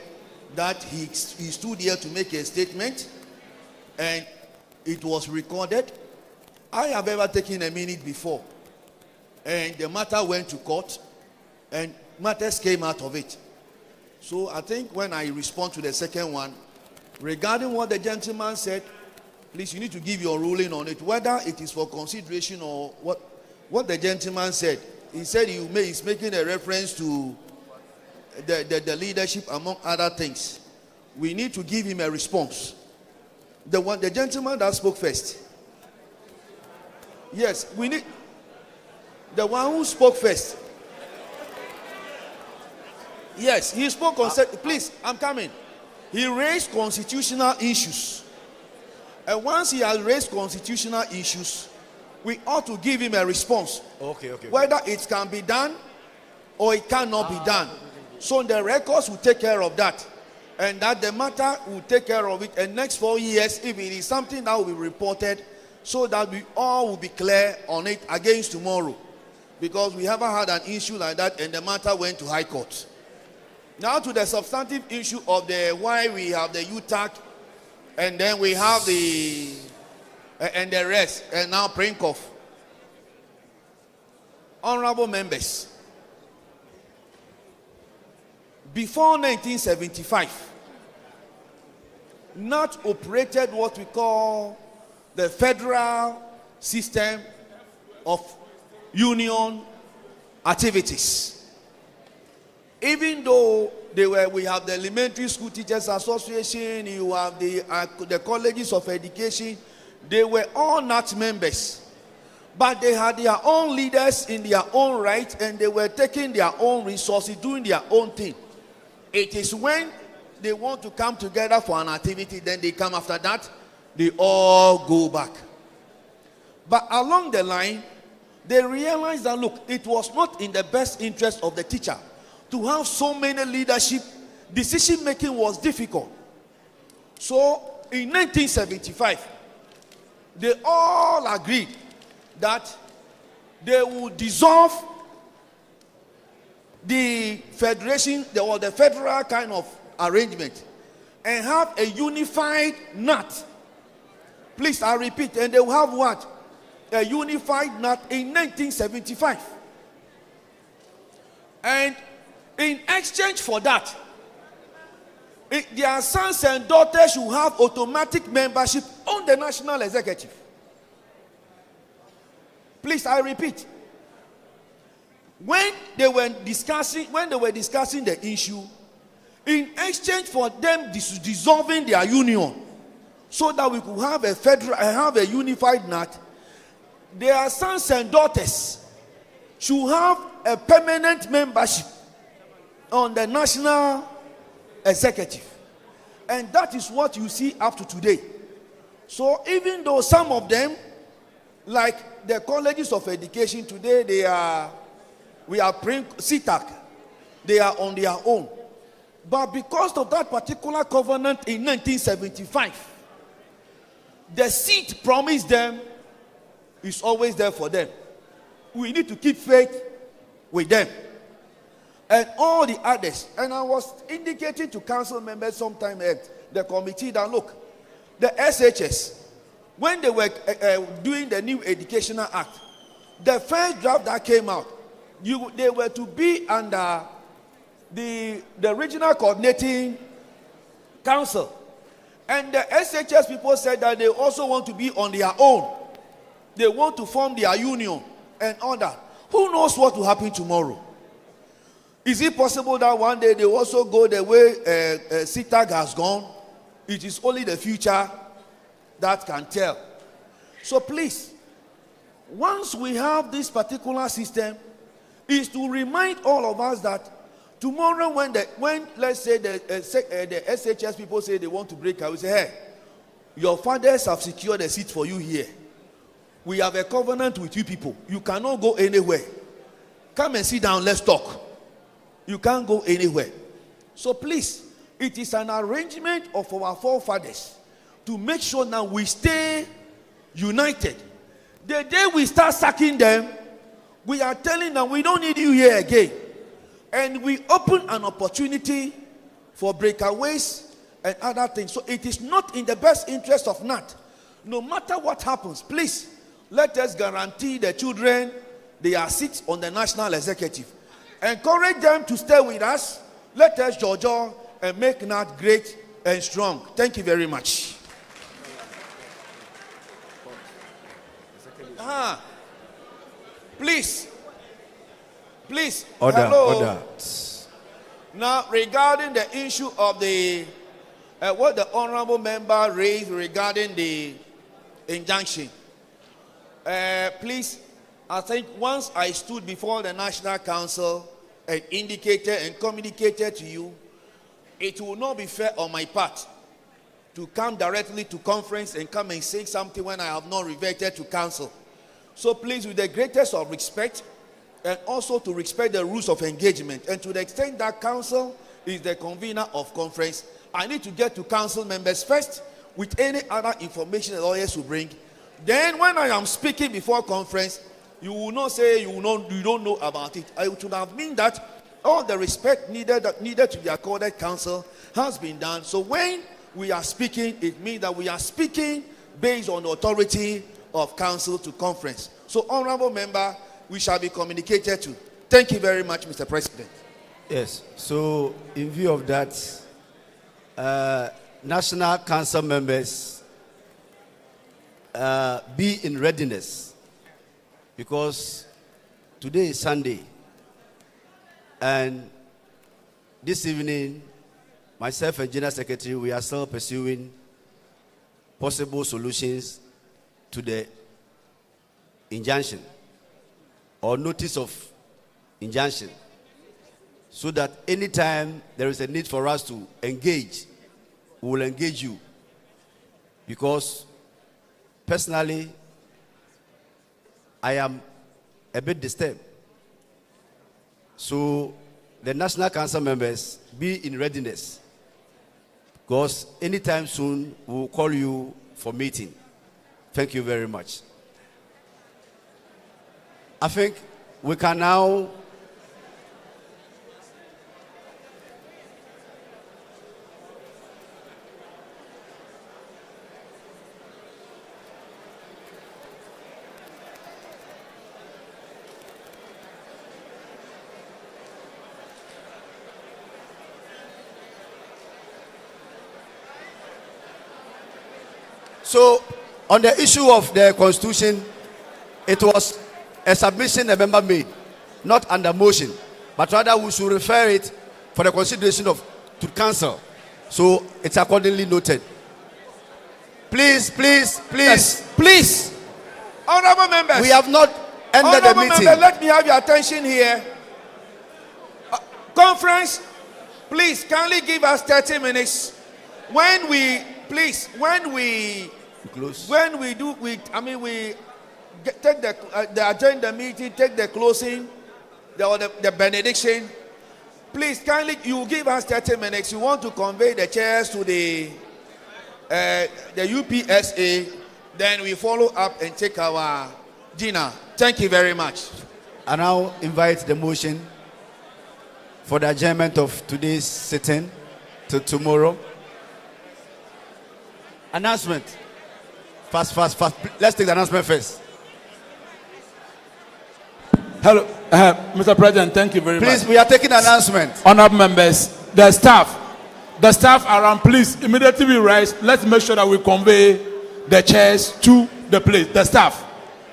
that he stood here to make a statement and it was recorded. I have ever taken a minute before and the matter went to court and matters came out of it. So I think when I respond to the second one, regarding what the gentleman said, please, you need to give your ruling on it, whether it is for consideration or what the gentleman said. He said he's making a reference to the leadership among other things. We need to give him a response. The gentleman that spoke first. Yes, we need the one who spoke first. Yes, he spoke on. Please, I'm coming. He raised constitutional issues. And once he has raised constitutional issues, we ought to give him a response. Okay. Whether it can be done or it cannot be done. So the records will take care of that. And that the matter will take care of it. And next 4 years, if it is something that will be reported, so that we all will be clear on it against tomorrow. Because we haven't had an issue like that and the matter went to High Court. Now to the substantive issue of why we have the UTAC and then we have the rest, and now Prinkov. Honorable members, before 1975, NAT operated what we call the federal system of union activities. Even though we have the Elementary School Teachers Association, you have the colleges of education, they were all NAT members. But they had their own leaders in their own right, and they were taking their own resources, doing their own thing. It is when they want to come together for an activity, then they come after that, they all go back. But along the line, they realized that, look, it was not in the best interest of the teacher to have so many leadership. Decision making was difficult. So in 1975, they all agreed that they would dissolve the federation or the federal kind of arrangement and have a unified NAT. Please, I repeat, and they will have what? A unified NAT in 1975. And in exchange for that, their sons and daughters should have automatic membership on the national executive. Please, I repeat. When they were discussing the issue, in exchange for them dissolving their union, so that we could have a unified NAT, their sons and daughters should have a permanent membership on the national executive. And that is what you see up to today. So even though some of them, like the colleges of education today, we are CTAC, they are on their own. But because of that particular covenant in 1975, the seat promised them is always there for them. We need to keep faith with them. And all the others. And I was indicating to council members sometime at the committee that, look, the SHS, when they were doing the new Educational Act, the first draft that came out, they were to be under the regional coordinating council. And the SHS people said that they also want to be on their own. They want to form their union and all that. Who knows what will happen tomorrow? Is it possible that one day they also go the way CTAG has gone? It is only the future that can tell. So please, once we have this particular system, is to remind all of us that tomorrow when let's say the SHS people say they want to break out, we say, hey, your fathers have secured a seat for you here. We have a covenant with you people. You cannot go anywhere. Come and sit down, let's talk. You can't go anywhere. So please, It is an arrangement of our forefathers to make sure now we stay united. The day we start sacking them, we are telling them we don't need you here again. And we open an opportunity for breakaways and other things. So it is not in the best interest of NAT. No matter what happens, please, let us guarantee the children their seats on the national executive. Encourage them to stay with us. Let us jojo and make NAT great and strong. Thank you very much. Please. Order, hello. order. Now, regarding the issue of the what the honorable member raised regarding the injunction, please, I think once I stood before the National Council and indicated and communicated to you, it will not be fair on my part to come directly to conference and come and say something when I have not reverted to council. So please, with the greatest of respect, and also to respect the rules of engagement, and to the extent that council is the convener of conference, I need to get to council members first with any other information the lawyers will bring. Then when I am speaking before conference, you will not say you don't know about it. I would have mean that all the respect needed to be accorded council has been done. So when we are speaking, it means that we are speaking based on the authority of council to conference. So honorable member, we shall be communicated to. Thank you very much, Mr. President. Yes. So in view of that, national council members be in readiness, because today is Sunday, and this evening myself and General Secretary, we are still pursuing possible solutions to the injunction or notice of injunction, so that anytime there is a need for us to engage, we will engage you. Because personally, I am a bit disturbed. So the National Council members, be in readiness, because anytime soon we will call you for meeting. Thank you very much. I think we can now So, on the issue of the Constitution, it was a submission a member made, not under motion, but rather we should refer it for the consideration to council. So, it's accordingly noted. Please. Yes, please. Honorable members. We have not ended the meeting. Members, let me have your attention here. Conference, please kindly give us 30 minutes. When we take the agenda meeting, take the closing, the benediction. Please kindly, you give us 30 minutes. You want to convey the chairs to the UPSA, then we follow up and take our dinner. Thank you very much. I now invite the motion for the adjournment of today's sitting to tomorrow. Announcement. Fast. Let's take the announcement first. Hello, Mr. President, thank you very much. Please, we are taking the announcement. Honorable members, the staff around, please immediately rise. Let's make sure that we convey the chairs to the place. The staff,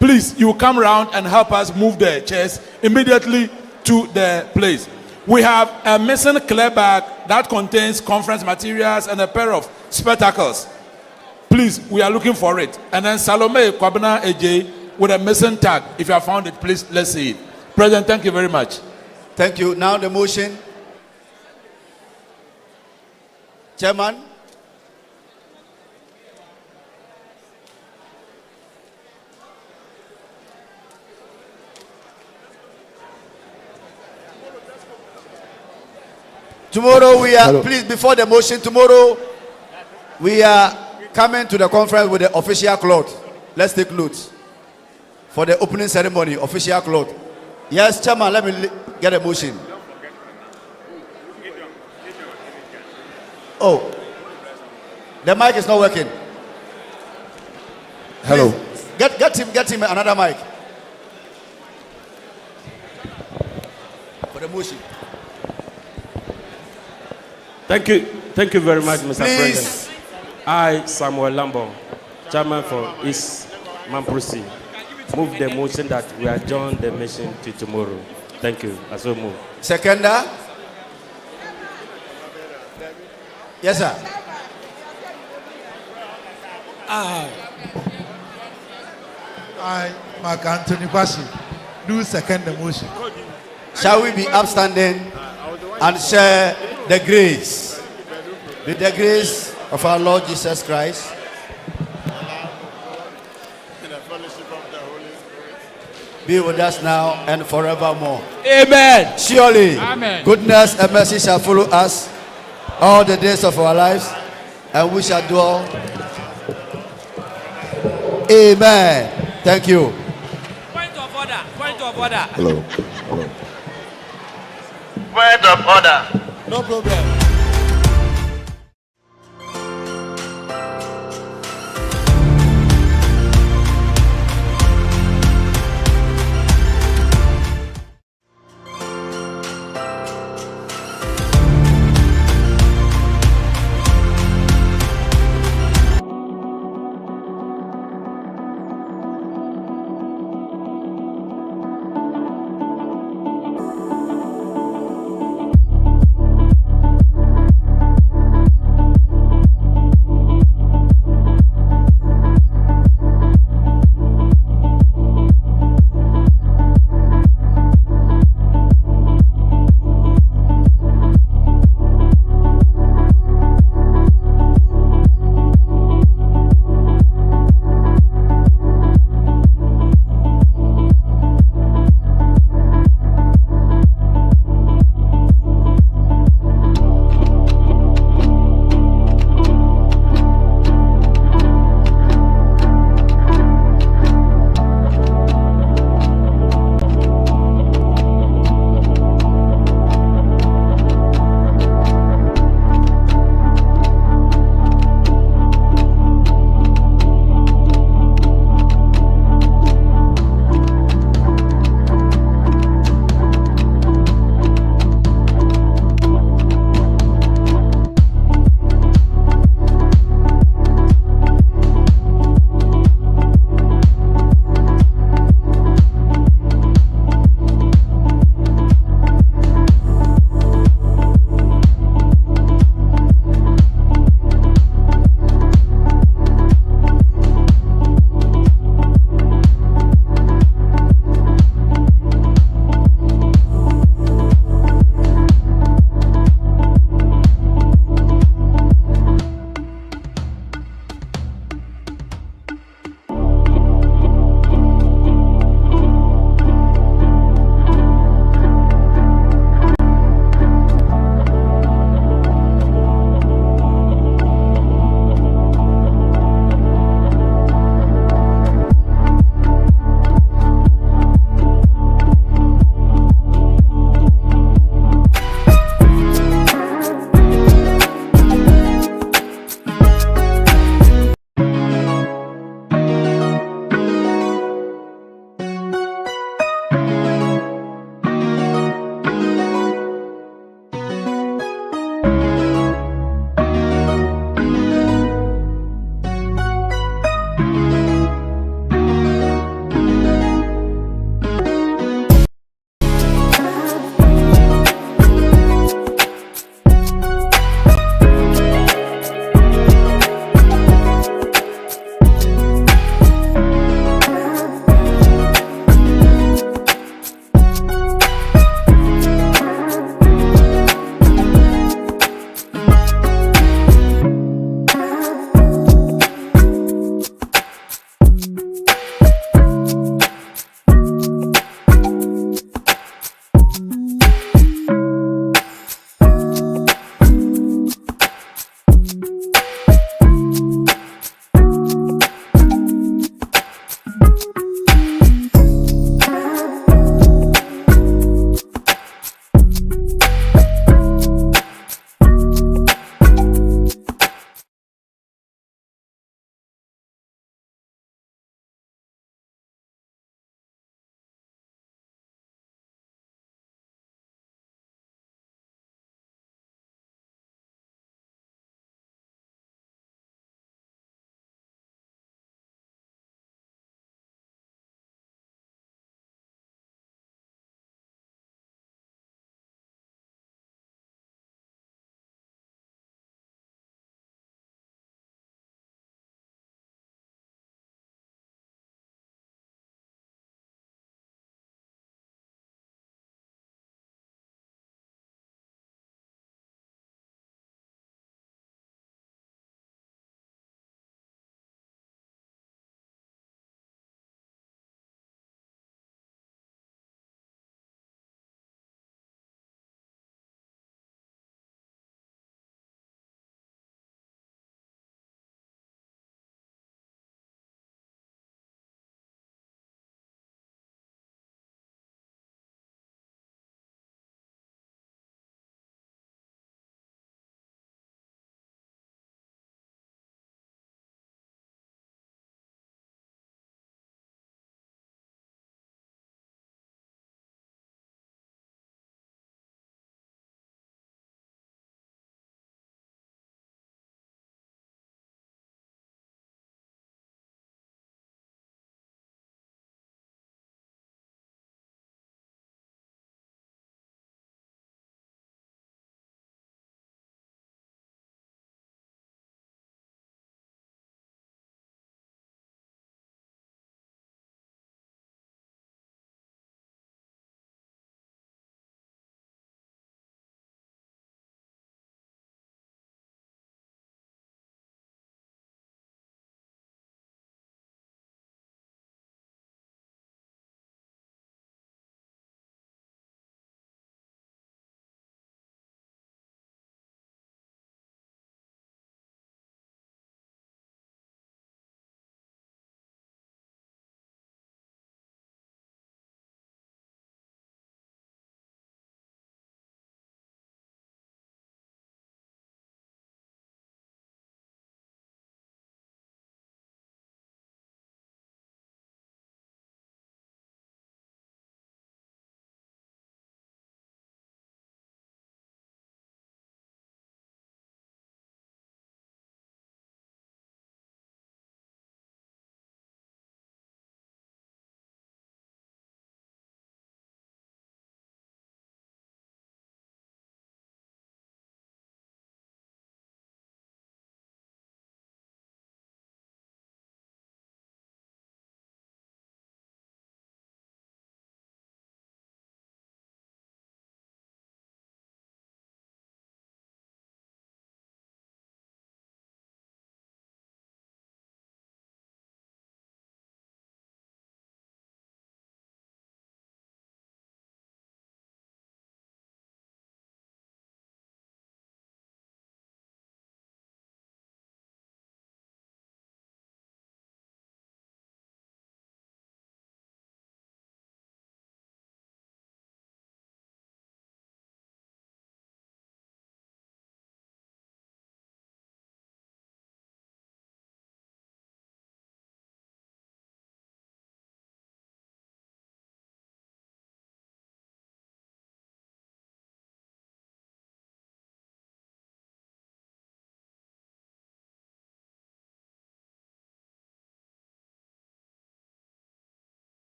please, you come around and help us move the chairs immediately to the place. We have a missing clear bag that contains conference materials and a pair of spectacles. Please, we are looking for it. And then Salome Kwabena AJ with a missing tag. If you have found it, please, let's see it. President, thank you very much. Thank you. Now the motion. Chairman. Tomorrow we are, please, before the motion, tomorrow we are coming to the conference with the official cloth. Let's take notes. For the opening ceremony, official cloth. Yes, Chairman, let me get a motion. Oh, the mic is not working. Hello. Please, get him another mic. For the motion. Thank you very much, Mr. Please. President. I, Samuel Lambo, Chairman for East Mamprosi, move the motion that we adjourn the mission to tomorrow. Thank you. I so move. Seconder. Yes, sir. I, Mark Anthony Kwasi, do second the motion. Shall we be upstanding and share the grace? With the grace of our Lord Jesus Christ, be with us now and forevermore. Amen. Surely, Amen. goodness and mercy shall follow us all the days of our lives, and we shall dwell. Amen. Thank you. Point of order. Point of order. Hello. Point of order. No problem.